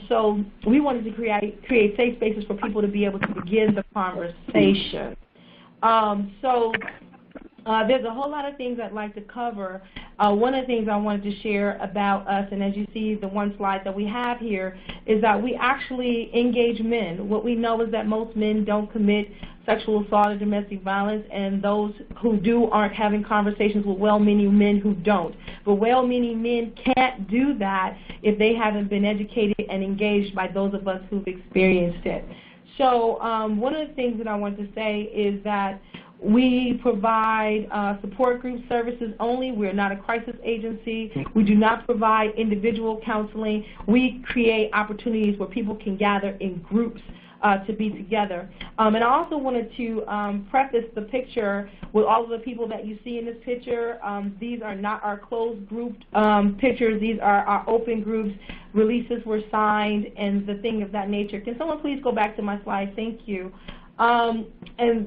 So we wanted to create safe spaces for people to be able to begin the conversation. There's a whole lot of things I'd like to cover. One of the things I wanted to share about us, and as you see the one slide that we have here, is that we actually engage men. What we know is that most men don't commit sexual assault or domestic violence, and those who do aren't having conversations with well-meaning men who don't. But well-meaning men can't do that if they haven't been educated and engaged by those of us who've experienced it. So one of the things that I want to say is that we provide support group services only. We're not a crisis agency. We do not provide individual counseling. We create opportunities where people can gather in groups to be together. And I also wanted to preface the picture with all of the people that you see in this picture. These are not our closed group pictures. These are our open groups. Releases were signed and the thing of that nature. Can someone please go back to my slide? Thank you. And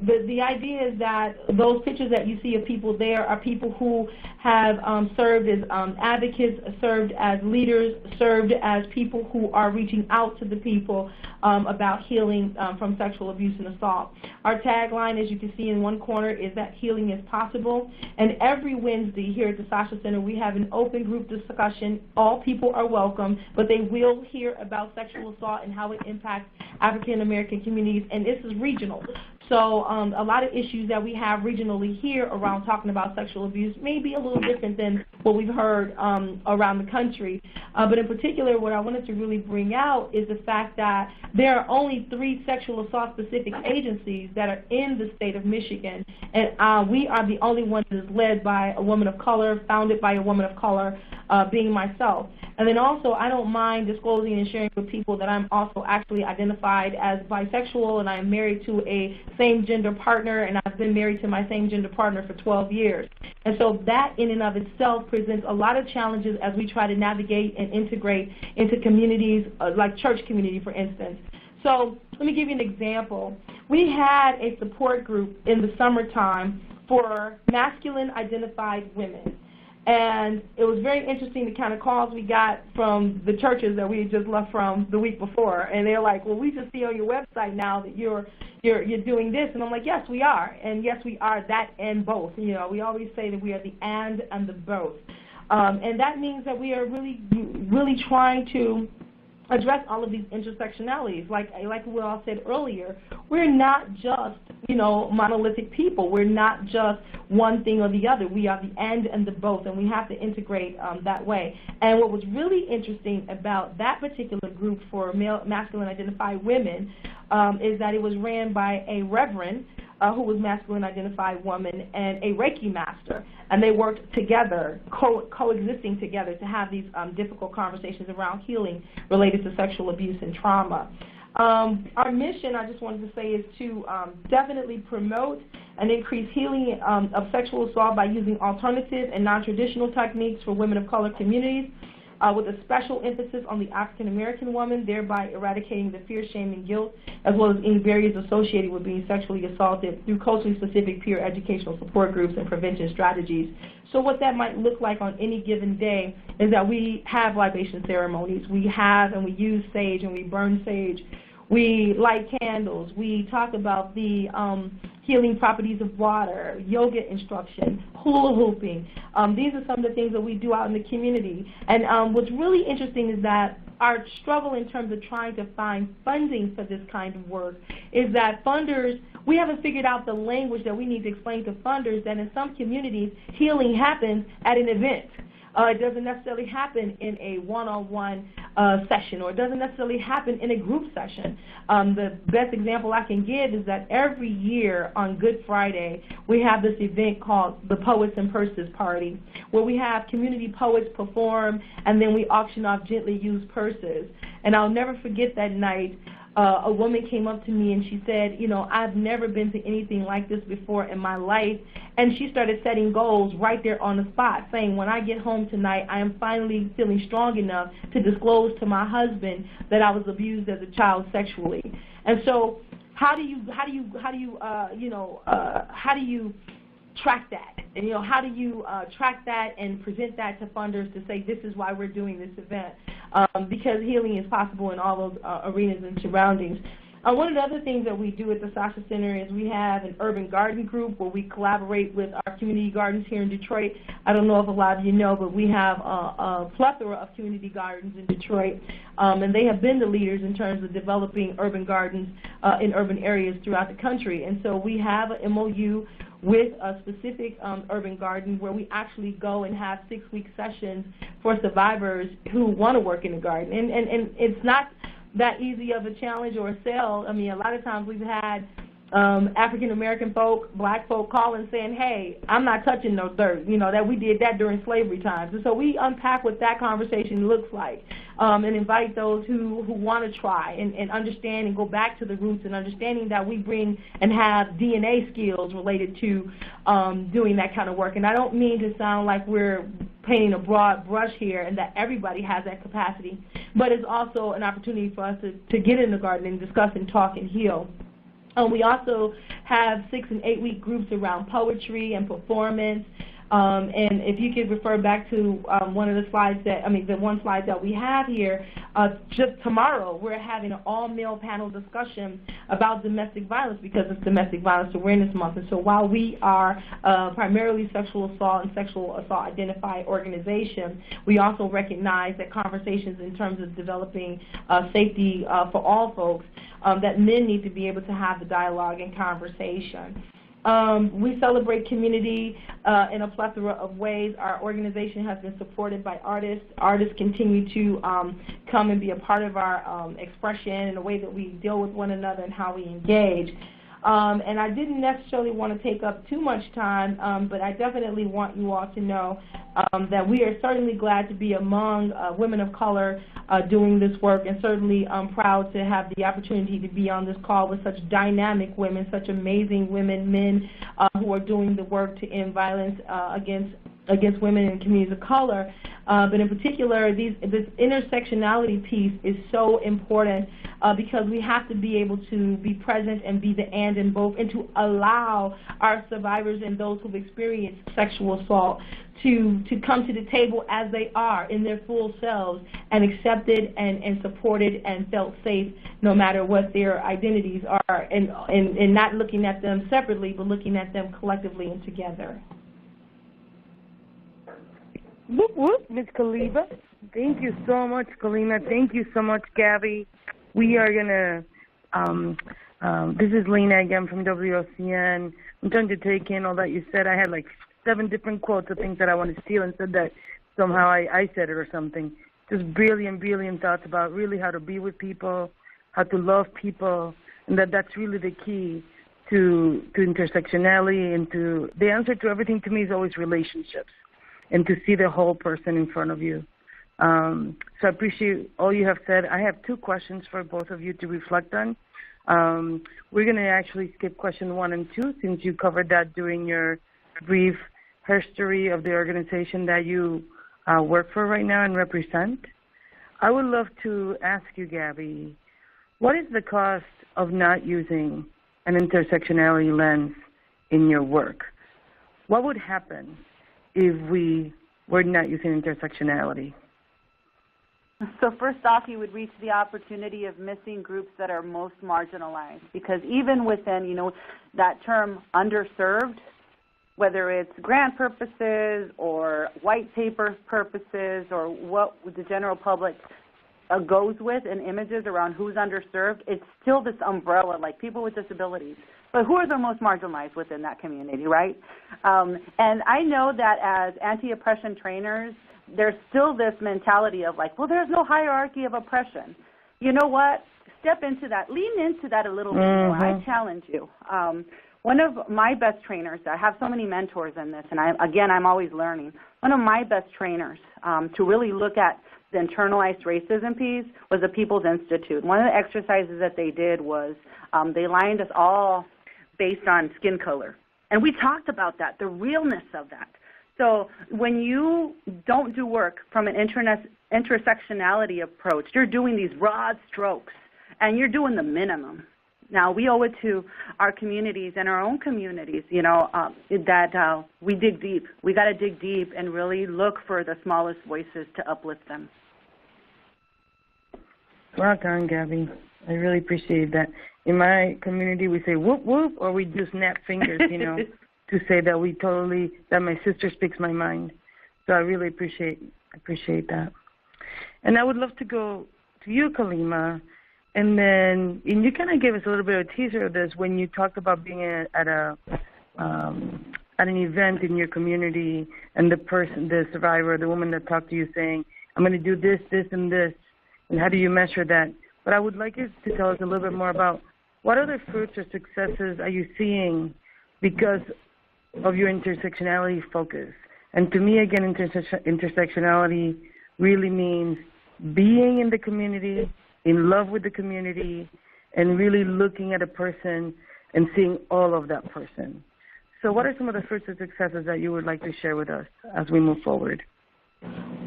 the idea is that those pictures that you see of people there are people who have served as advocates, served as leaders, served as people who are reaching out to the people about healing from sexual abuse and assault. Our tagline, as you can see in one corner, is that healing is possible. And every Wednesday here at the SASHA Center, we have an open group discussion. All people are welcome, but they will hear about sexual assault and how it impacts African American communities, and this is regional. So a lot of issues that we have regionally here around talking about sexual abuse may be a little different than what we've heard around the country. But in particular, what I wanted to really bring out is the fact that there are only 3 sexual assault-specific agencies that are in the state of Michigan, and we are the only one that is led by a woman of color, founded by a woman of color, being myself. And then also, I don't mind disclosing and sharing with people that I'm also actually identified as bisexual, and I am married to a same-gender partner, and I've been married to my same-gender partner for 12 years. And so that in and of itself presents a lot of challenges as we try to navigate and integrate into communities, like church community, for instance. So let me give you an example. We had a support group in the summertime for masculine-identified women. And it was very interesting the kind of calls we got from the churches that we had just left from the week before. And they're like, well, we just see on your website now that you're doing this. And I'm like, yes, we are. And yes, we are that and both. You know, we always say that we are the and the both. And that means that we are really trying to address all of these intersectionalities. Like what I said earlier, we're not just, monolithic people. We're not just one thing or the other. We are the and the both, and we have to integrate that way. And what was really interesting about that particular group for masculine-identified women is that it was ran by a reverend who was masculine-identified woman and a Reiki master, and they worked together, coexisting together to have these difficult conversations around healing related to sexual abuse and trauma. Our mission, I just wanted to say, is to definitely promote and increase healing of sexual assault by using alternative and non-traditional techniques for women of color communities, with a special emphasis on the African American woman, thereby eradicating the fear, shame, and guilt, as well as any barriers associated with being sexually assaulted through culturally specific peer educational support groups and prevention strategies. So what that might look like on any given day is that we have libation ceremonies. We have and we use sage and we burn sage. We light candles. We talk about the healing properties of water, yoga instruction, hula hooping. These are some of the things that we do out in the community. And what's really interesting is that our struggle in terms of trying to find funding for this kind of work is that funders, we haven't figured out the language that we need to explain to funders that in some communities, healing happens at an event. It doesn't necessarily happen in a one-on-one session, or it doesn't necessarily happen in a group session. The best example I can give is that every year on Good Friday, we have this event called the Poets and Purses Party, where we have community poets perform, and then we auction off gently used purses. And I'll never forget that night. A woman came up to me and she said, you know, I've never been to anything like this before in my life. And she started setting goals right there on the spot, saying, when I get home tonight, I am finally feeling strong enough to disclose to my husband that I was abused as a child sexually. And so how do you track that? And, you know, how do you track that and present that to funders to say this is why we're doing this event? Because healing is possible in all those arenas and surroundings. One of the other things that we do at the SASHA Center is we have an urban garden group where we collaborate with our community gardens here in Detroit. I don't know if a lot of you know, but we have a plethora of community gardens in Detroit, and they have been the leaders in terms of developing urban gardens in urban areas throughout the country. And so we have an MOU with a specific urban garden where we actually go and have 6-week sessions for survivors who want to work in the garden. And it's not that easy of a challenge or a sell. I mean, a lot of times we've had African-American folk, black folk calling saying, hey, I'm not touching no dirt, you know, that we did that during slavery times. And so we unpack what that conversation looks like and invite those who want to try and understand and go back to the roots and understanding that we bring and have DNA skills related to doing that kind of work. And I don't mean to sound like we're painting a broad brush here and that everybody has that capacity, but it's also an opportunity for us to get in the garden and discuss and talk and heal. We also have 6- and 8-week groups around poetry and performance. And if you could refer back to one of the slides that, the one slide that we have here, just tomorrow we're having an all-male panel discussion about domestic violence because it's Domestic Violence Awareness Month. And so while we are primarily sexual assault and sexual assault identified organization, we also recognize that conversations in terms of developing safety for all folks, that men need to be able to have the dialogue and conversation. We celebrate community in a plethora of ways. Our organization has been supported by artists. Artists continue to come and be a part of our expression and the way that we deal with one another and how we engage. And I didn't necessarily want to take up too much time, but I definitely want you all to know that we are certainly glad to be among women of color doing this work, and certainly proud to have the opportunity to be on this call with such dynamic women, such amazing women, men who are doing the work to end violence against women and communities of color. But in particular, this intersectionality piece is so important because we have to be able to be present and be the and in both, and to allow our survivors and those who've experienced sexual assault to come to the table as they are in their full selves and accepted and supported and felt safe no matter what their identities are, and not looking at them separately but looking at them collectively and together. Whoop, whoop, Ms. Kalimah. Thank you so much, Kalimah. Thank you so much, Gabby. We are going to, this is Lena again from WOCN. I'm trying to take in all that you said. I had like 7 different quotes of things that I want to steal and said that somehow I said it or something. Just brilliant, brilliant thoughts about really how to be with people, how to love people, and that's really the key to intersectionality, and to the answer to everything to me is always relationships, and to see the whole person in front of you. So I appreciate all you have said. I have 2 questions for both of you to reflect on. We're going to actually skip question 1 and 2 since you covered that during your brief history of the organization that you work for right now and represent. I would love to ask you, Gabby, what is the cost of not using an intersectionality lens in your work? What would happen if we were not using intersectionality? So first off, you would reach the opportunity of missing groups that are most marginalized, because even within, that term underserved, whether it's grant purposes or white paper purposes or what the general public goes with in images around who's underserved, it's still this umbrella, like people with disabilities. But who are the most marginalized within that community, right? And I know that as anti-oppression trainers, there's still this mentality of like, well, there's no hierarchy of oppression. You know what? Step into that. Lean into that a little bit more. I challenge you. One of my best trainers, I have so many mentors in this, and I'm always learning. One of my best trainers to really look at the internalized racism piece was the People's Institute. One of the exercises that they did was they lined us all based on skin color. And we talked about that, the realness of that. So when you don't do work from an intersectionality approach, you're doing these broad strokes, and you're doing the minimum. Now, we owe it to our communities and our own communities, that we dig deep. We got to dig deep and really look for the smallest voices to uplift them. Rock on, Gabby. I really appreciate that. In my community, we say whoop, whoop, or we do snap fingers, to say that that my sister speaks my mind. So I really appreciate that. And I would love to go to you, Kalimah, and you kind of gave us a little bit of a teaser of this when you talked about being at an event in your community, and the survivor, the woman that talked to you saying, I'm going to do this, this, and this, and how do you measure that? But I would like you to tell us a little bit more about what other fruits or successes are you seeing because of your intersectionality focus. And to me, again, intersectionality really means being in the community, in love with the community, and really looking at a person and seeing all of that person. So what are some of the fruits and successes that you would like to share with us as we move forward?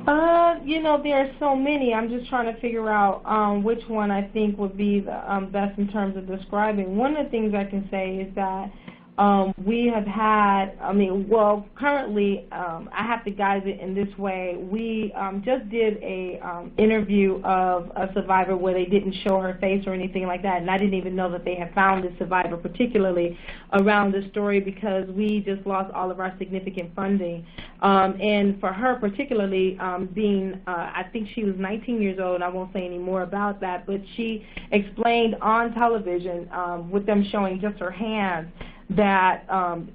There are so many. I'm just trying to figure out which one I think would be the best in terms of describing. One of the things I can say is that we have had, currently, I have to guide it in this way. We just did a interview of a survivor where they didn't show her face or anything like that, and I didn't even know that they had found this survivor particularly around this story because we just lost all of our significant funding. And for her particularly, I think she was 19 years old, and I won't say any more about that, but she explained on television with them showing just her hands that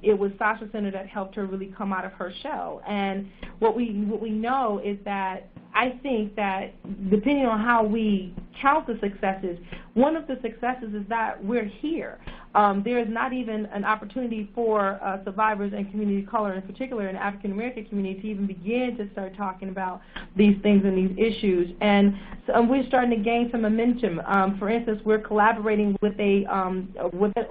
it was SASHA Center that helped her really come out of her shell. And what we know is that I think that depending on how we count the successes, one of the successes is that we're here. There is not even an opportunity for survivors and community of color, in particular in the African American community, to even begin to start talking about these things and these issues. And so we're starting to gain some momentum. For instance, we're collaborating with an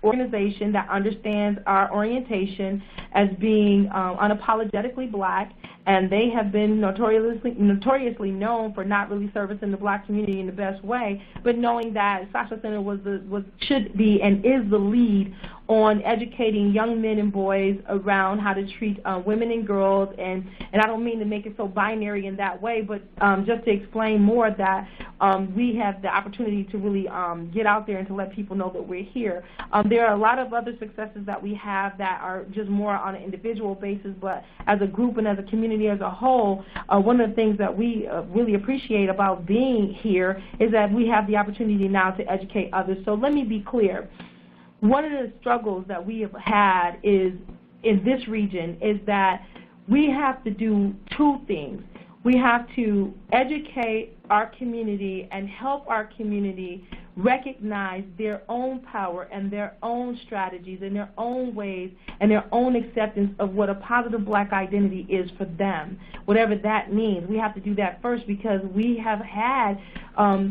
organization that understands our orientation as being unapologetically black, and they have been notoriously known for not really servicing the black community in the best way, but knowing that SASHA Center should be and is the lead on educating young men and boys around how to treat women and girls, and I don't mean to make it so binary in that way, but just to explain more that we have the opportunity to really get out there and to let people know that we're here. There are a lot of other successes that we have that are just more on an individual basis, but as a group and as a community as a whole, one of the things that we really appreciate about being here is that we have the opportunity now to educate others. So let me be clear. One of the struggles that we have had is in this region is that we have to do two things. We have to educate our community and help our community recognize their own power and their own strategies and their own ways and their own acceptance of what a positive black identity is for them, whatever that means. We have to do that first because we have had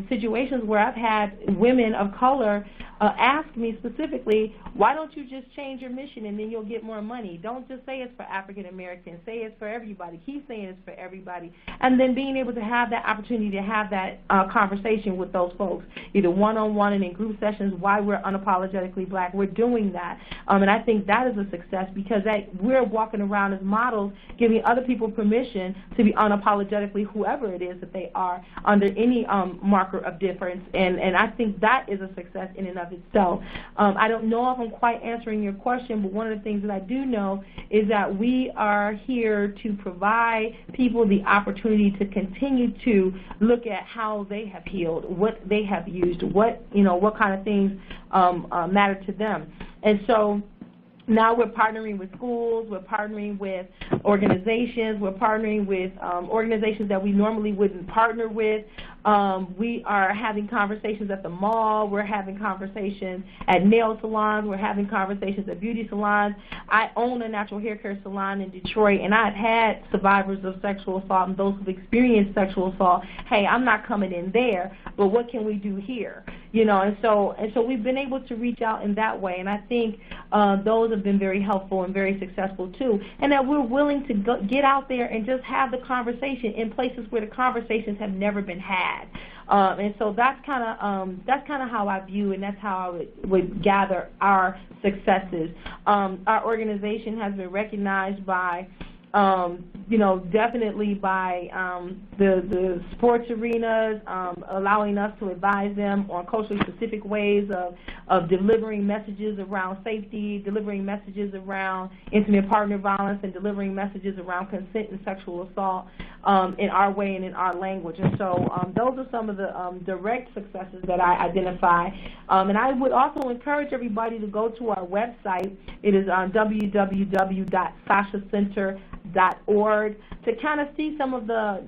situations where I've had women of color ask me specifically, why don't you just change your mission and then you'll get more money? Don't just say it's for African Americans. Say it's for everybody. Keep saying it's for everybody. And then being able to have that opportunity to have that conversation with those folks, either one-on-one and in group sessions, why we're unapologetically black. We're doing that. And I think that is a success because we're walking around as models, giving other people permission to be unapologetically whoever it is that they are under any marker of difference. And I think that is a success in and of itself. I don't know if I'm quite answering your question, but one of the things that I do know is that we are here to provide people the opportunity to continue to look at how they have healed, what they have used, what kind of things matter to them. And so now we're partnering with schools, we're partnering with organizations, we're partnering with organizations that we normally wouldn't partner with. We are having conversations at the mall, we're having conversations at nail salons, we're having conversations at beauty salons. I own a natural hair care salon in Detroit, and I've had survivors of sexual assault and those who've experienced sexual assault. Hey, I'm not coming in there, but what can we do here? And so we've been able to reach out in that way, and I think those have been very helpful and very successful too, and that we're willing to get out there and just have the conversation in places where the conversations have never been had. And so that's kind of how I view, and that's how I would gather our successes. Our organization has been recognized by definitely by the sports arenas, allowing us to advise them on culturally specific ways of delivering messages around safety, delivering messages around intimate partner violence, and delivering messages around consent and sexual assault in our way and in our language. And so those are some of the direct successes that I identify. And I would also encourage everybody to go to our website. It is www.sashacenter.org to kind of see some of the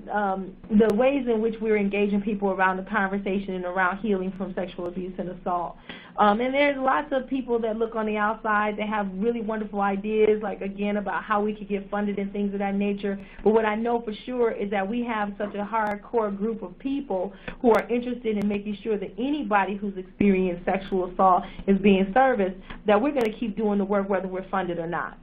ways in which we're engaging people around the conversation and around healing from sexual abuse and assault. And there's lots of people that look on the outside that have really wonderful ideas, like, again, about how we could get funded and things of that nature. But what I know for sure is that we have such a hardcore group of people who are interested in making sure that anybody who's experienced sexual assault is being serviced, that we're going to keep doing the work whether we're funded or not.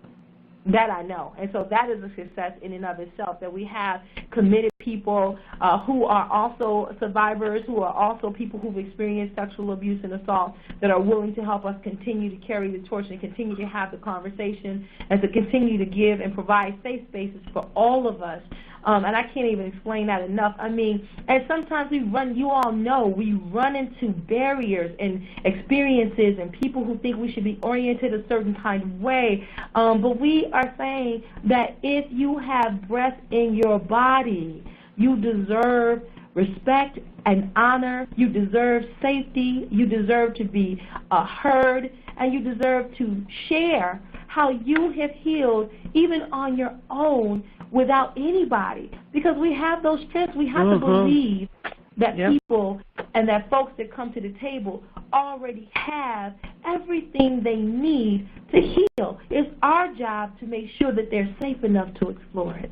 That I know. And so that is a success in and of itself, that we have committed people who are also survivors, who are also people who've experienced sexual abuse and assault, that are willing to help us continue to carry the torch and continue to have the conversation and to continue to give and provide safe spaces for all of us. And I can't even explain that enough. I mean, and sometimes you all know, we run into barriers and experiences and people who think we should be oriented a certain kind of way. But we are saying that if you have breath in your body, you deserve respect and honor, you deserve safety, you deserve to be heard, and you deserve to share how you have healed even on your own without anybody. Because we have those strengths, we have to believe that people and that folks that come to the table already have everything they need to heal. It's our job to make sure that they're safe enough to explore it.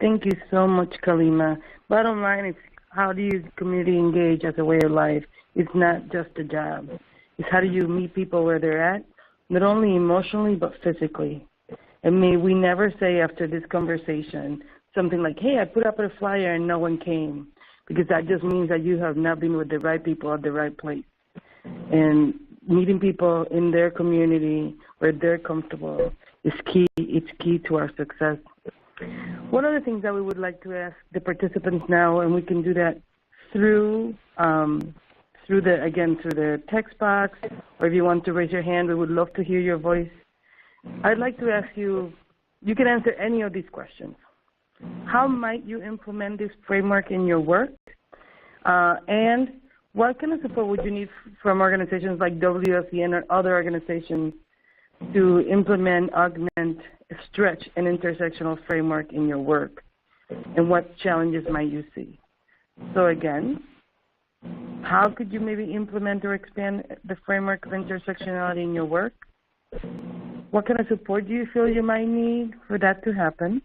Thank you so much, Kalimah. Bottom line is, how do you community engage as a way of life? It's not just a job. It's how do you meet people where they're at, not only emotionally but physically. And may we never say after this conversation something like, hey, I put up a flyer and no one came, because that just means that you have not been with the right people at the right place. And meeting people in their community where they're comfortable is key. It's key to our success. One of the things that we would like to ask the participants now, and we can do that through the text box, or if you want to raise your hand, we would love to hear your voice. I'd like to ask you, you can answer any of these questions. How might you implement this framework in your work? And what kind of support would you need from organizations like WOCN or other organizations to implement, augment, stretch an intersectional framework in your work? And what challenges might you see? So again, how could you maybe implement or expand the framework of intersectionality in your work? What kind of support do you feel you might need for that to happen?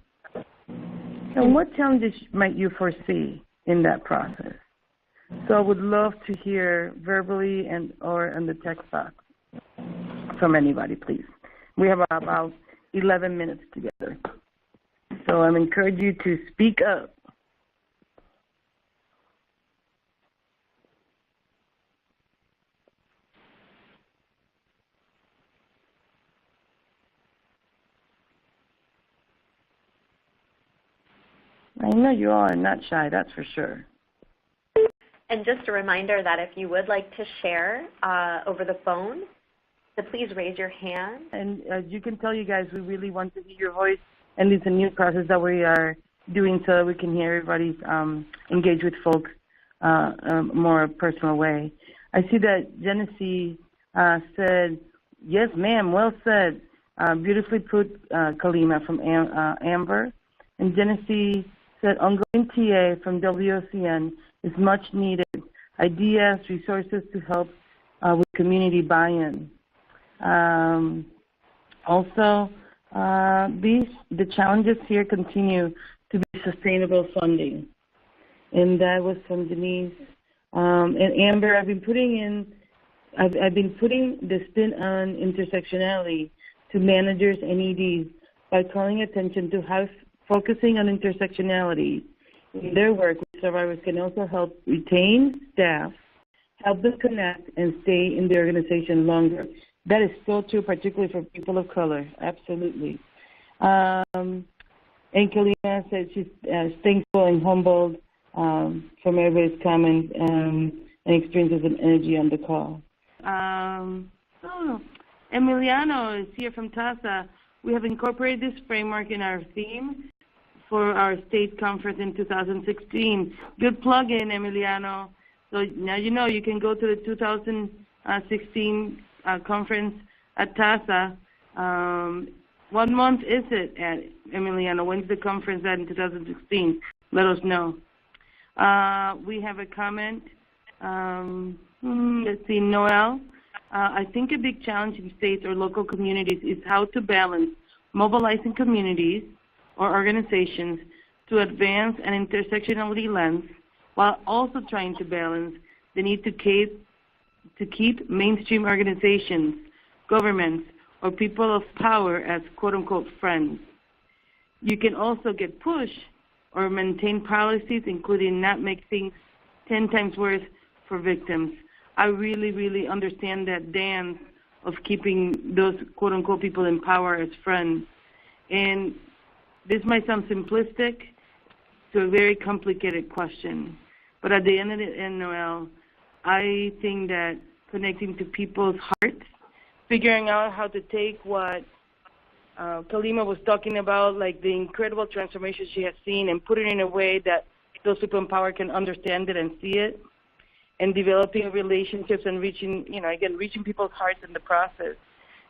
And what challenges might you foresee in that process. So I would love to hear verbally and or in the text box from anybody, please. We have about 11 minutes together. So I encourage you to speak up. I know you all are not shy, that's for sure. And just a reminder that if you would like to share over the phone, so please raise your hand. And as you can tell, you guys, we really want to hear your voice, and it's a new process that we are doing so that we can hear everybody's engage with folks a more personal way. I see that Genesee said, yes, ma'am, well said. Beautifully put, Kalimah from Amber. And Genesee said, ongoing TA from WOCN is much needed. Ideas, resources to help with community buy-in. Also, the challenges here continue to be sustainable funding. And that was from Denise. And Amber, I've been putting the spin on intersectionality to managers and EDs by calling attention to how focusing on intersectionality in their work with survivors can also help retain staff, help them connect, and stay in the organization longer. That is so true, particularly for people of color, absolutely. And Kalimah said she's thankful and humbled from everybody's comments and experiences and energy on the call. Emiliano is here from TASA. We have incorporated this framework in our theme for our state conference in 2016. Good plug-in, Emiliano. So now you know you can go to the 2016 conference at TASA. What month is it at, Emiliano? When's the conference at in 2016? Let us know. We have a comment. Let's see, Noelle. I think a big challenge in states or local communities is how to balance mobilizing communities or organizations to advance an intersectionality lens while also trying to balance the need to keep mainstream organizations, governments, or people of power as quote-unquote friends. You can also get pushed or maintain policies, including not make things 10 times worse for victims. I really, really understand that dance of keeping those quote-unquote people in power as friends. And this might sound simplistic to a very complicated question. But at the end of the day, Noelle, I think that connecting to people's hearts, figuring out how to take what Kalimah was talking about, like the incredible transformation she has seen, and put it in a way that those people in power can understand it and see it, and developing relationships and reaching people's hearts in the process.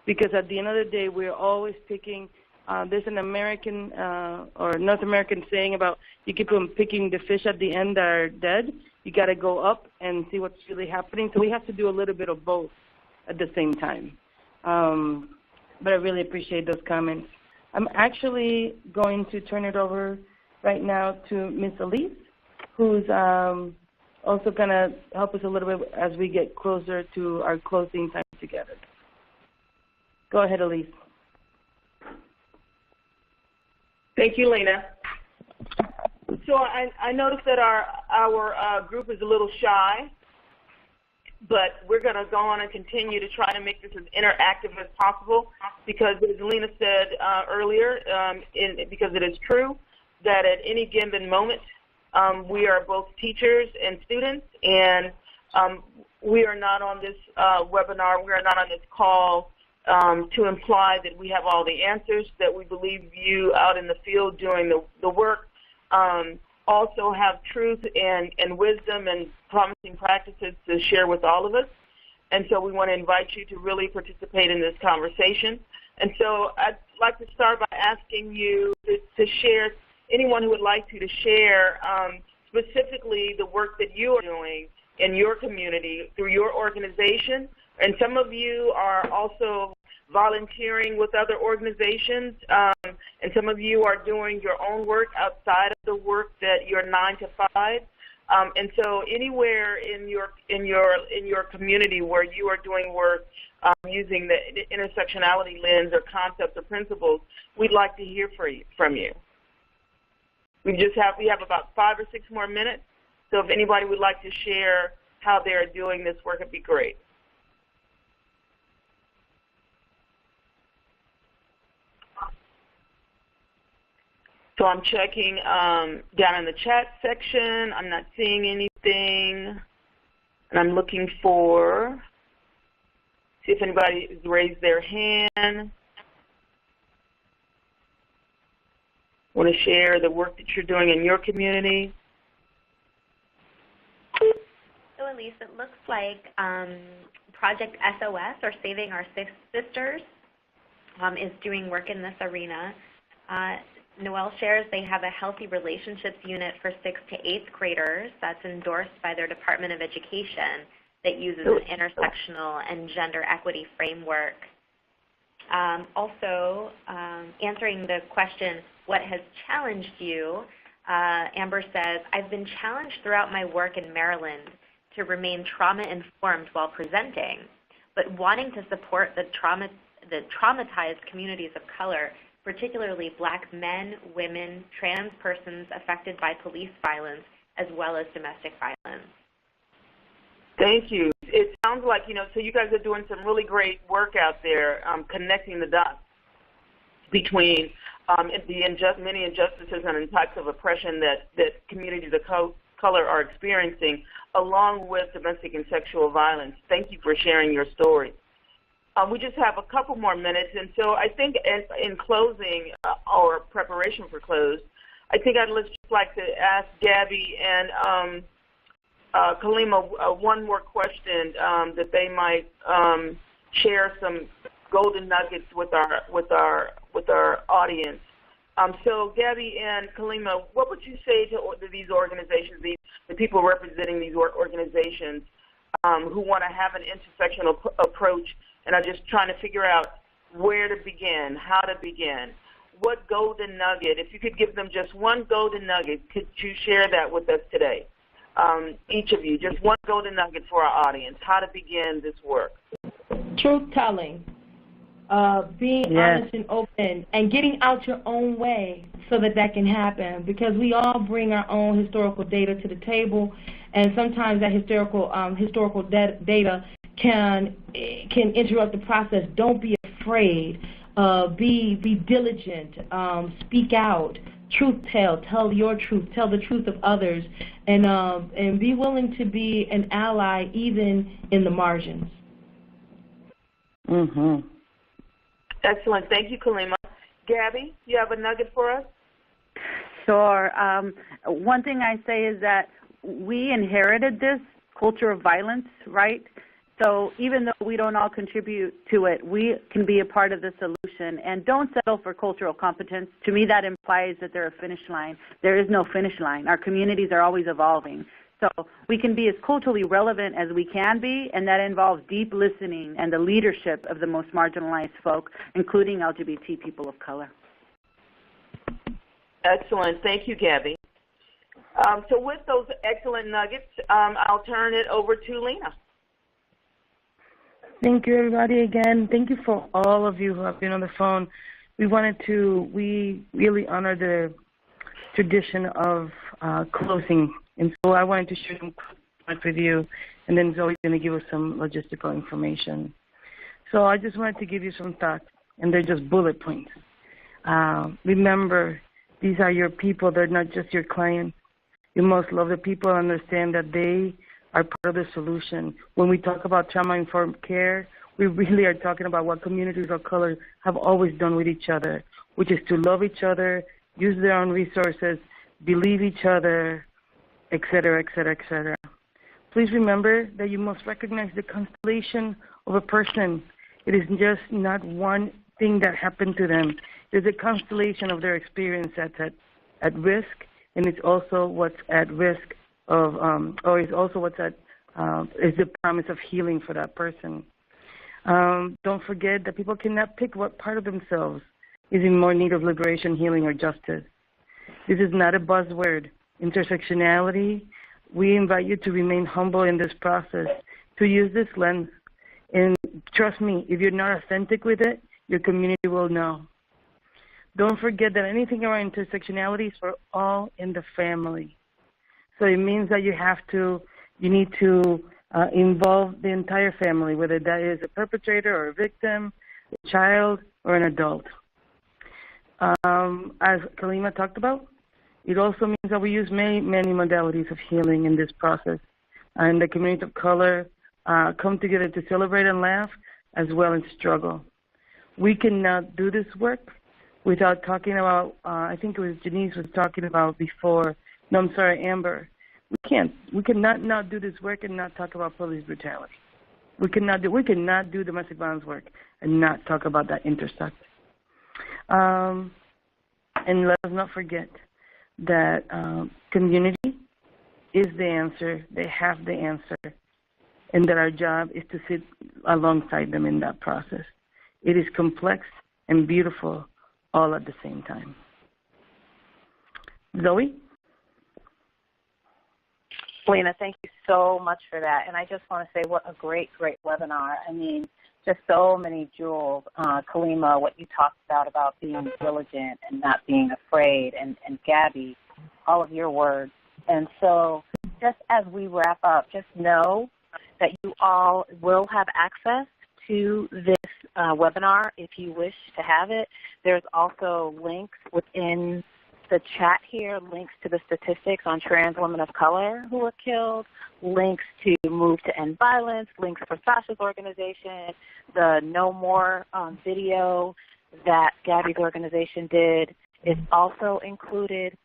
Because at the end of the day, we're always picking, there's an American or North American saying about you keep on picking the fish at the end that are dead. You got to go up and see what's really happening. So we have to do a little bit of both at the same time. But I really appreciate those comments. I'm actually going to turn it over right now to Ms. Aleese, who's also going to help us a little bit as we get closer to our closing time together. Go ahead, Aleese. Thank you, Lena. So I noticed that our group is a little shy, but we're going to go on and continue to try to make this as interactive as possible because, as Lena said earlier, because it is true that at any given moment, we are both teachers and students, and we are not on this webinar, we are not on this call to imply that we have all the answers, that we believe you out in the field doing the work also have truth and wisdom and promising practices to share with all of us. And so we want to invite you to really participate in this conversation. And so I'd like to start by asking you to share, anyone who would like to share specifically the work that you are doing in your community through your organization. And some of you are also volunteering with other organizations, and some of you are doing your own work outside of the work that you're 9 to 5. And so anywhere in your community where you are doing work using the intersectionality lens or concepts or principles, we'd like to hear from you. We have about 5 or 6 more minutes. So if anybody would like to share how they're doing this work, it'd be great. So I'm checking down in the chat section. I'm not seeing anything. And I'm looking see if anybody has raised their hand. Want to share the work that you're doing in your community? So Aleese, it looks like Project SOS, or Saving Our Sisters, is doing work in this arena. Noelle shares they have a healthy relationships unit for 6th to 8th graders that's endorsed by their Department of Education that uses an intersectional and gender equity framework. Also, answering the question, what has challenged you, Amber says, I've been challenged throughout my work in Maryland to remain trauma-informed while presenting, but wanting to support the traumatized communities of color, particularly Black men, women, trans persons affected by police violence, as well as domestic violence. Thank you. It sounds like, so you guys are doing some really great work out there, connecting the dots between the many injustices and types of oppression that communities of color are experiencing, along with domestic and sexual violence. Thank you for sharing your story. We just have a couple more minutes, and so I think in closing or preparation for close, I think I'd just like to ask Gabby and Kalimah one more question that they might share some golden nuggets with our audience. So Gabby and Kalimah, what would you say to these organizations, the people representing these organizations who want to have an intersectional approach and are just trying to figure out where to begin, how to begin? What golden nugget, if you could give them just one golden nugget, could you share that with us today? Each of you, just one golden nugget for our audience, how to begin this work. Truth-telling, being honest and open, and getting out your own way so that can happen, because we all bring our own historical data to the table, and sometimes that historical data can interrupt the process. Don't be afraid. Be diligent. Speak out. Tell your truth. Tell the truth of others, and be willing to be an ally even in the margins. Excellent. Thank you, Kalimah. Gabby, you have a nugget for us? Sure. One thing I say is that we inherited this culture of violence, right? So even though we don't all contribute to it, we can be a part of the solution. And don't settle for cultural competence. To me, that implies that there's a finish line. There is no finish line. Our communities are always evolving. So we can be as culturally relevant as we can be, and that involves deep listening and the leadership of the most marginalized folk, including LGBT people of color. Excellent. Thank you, Gabby. So with those excellent nuggets, I'll turn it over to Lena. Thank you, everybody, again. Thank you for all of you who have been on the phone. We really honor the tradition of closing. And so I wanted to share some points with you, and then Zoe's going to give us some logistical information. So I just wanted to give you some thoughts, and they're just bullet points. Remember, these are your people. They're not just your clients. You must love the people and understand that they are part of the solution. When we talk about trauma-informed care, we really are talking about what communities of color have always done with each other, which is to love each other, use their own resources, believe each other, et cetera, et cetera, et cetera. Please remember that you must recognize the constellation of a person. It is just not one thing that happened to them. There's a constellation of their experience that's at risk, and it's also what's at risk of, or is also what's at, is the promise of healing for that person. Don't forget that people cannot pick what part of themselves is in more need of liberation, healing, or justice. This is not a buzzword. Intersectionality We invite you to remain humble in this process, to use this lens. And trust me, if you're not authentic with it, your community will know. Don't forget that anything around intersectionality is for all in the family. So it means that you need to involve the entire family, whether that is a perpetrator or a victim, a child, or an adult. As Kalimah talked about, it also means that we use many modalities of healing in this process. And the community of color come together to celebrate and laugh as well as struggle. We cannot do this work without talking about, I think it was Janice was talking about before, no, I'm sorry, Amber. We cannot not do this work and not talk about police brutality. We cannot do domestic violence work and not talk about that intersect. And let us not forget that community is the answer. They have the answer. And that our job is to sit alongside them in that process. It is complex and beautiful all at the same time. Zoe? Lena, thank you so much for that. And I just want to say what a great webinar. I mean, just so many jewels. Kalimah, what you talked about being diligent and not being afraid, and Gabby, all of your words. And so just as we wrap up, just know that you all will have access to this webinar if you wish to have it. There's also links within the chat here, links to the statistics on trans women of color who were killed, links to Move to End Violence, links for SASHA's organization, the No More video that Gabby's organization did is also included.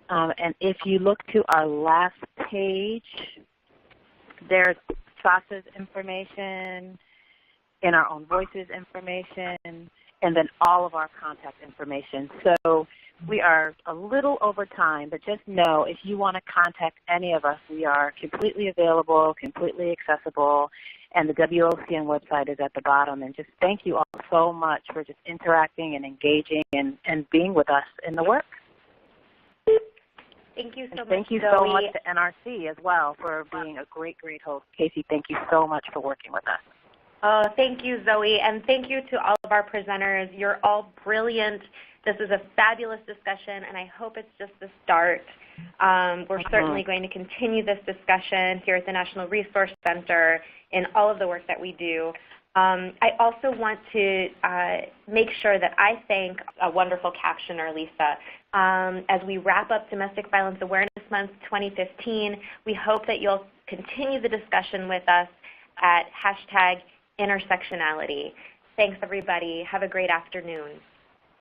And if you look to our last page, there's SASHA's information, In Our Own Voices information, and then all of our contact information. So we are a little over time, but just know if you want to contact any of us, we are completely available, completely accessible, and the WOCN website is at the bottom. And just thank you all so much for just interacting and engaging and being with us in the work. Thank you so much, thank you so much to NRC as well for being a great host. Casey, thank you so much for working with us. Oh, thank you, Zoe, and thank you to all of our presenters. You're all brilliant. This is a fabulous discussion, and I hope it's just the start. We're certainly going to continue this discussion here at the National Resource Center in all of the work that we do. I also want to make sure that I thank a wonderful captioner, Lisa. As we wrap up Domestic Violence Awareness Month 2015, we hope that you'll continue the discussion with us at #Intersectionality. Thanks, everybody. Have a great afternoon.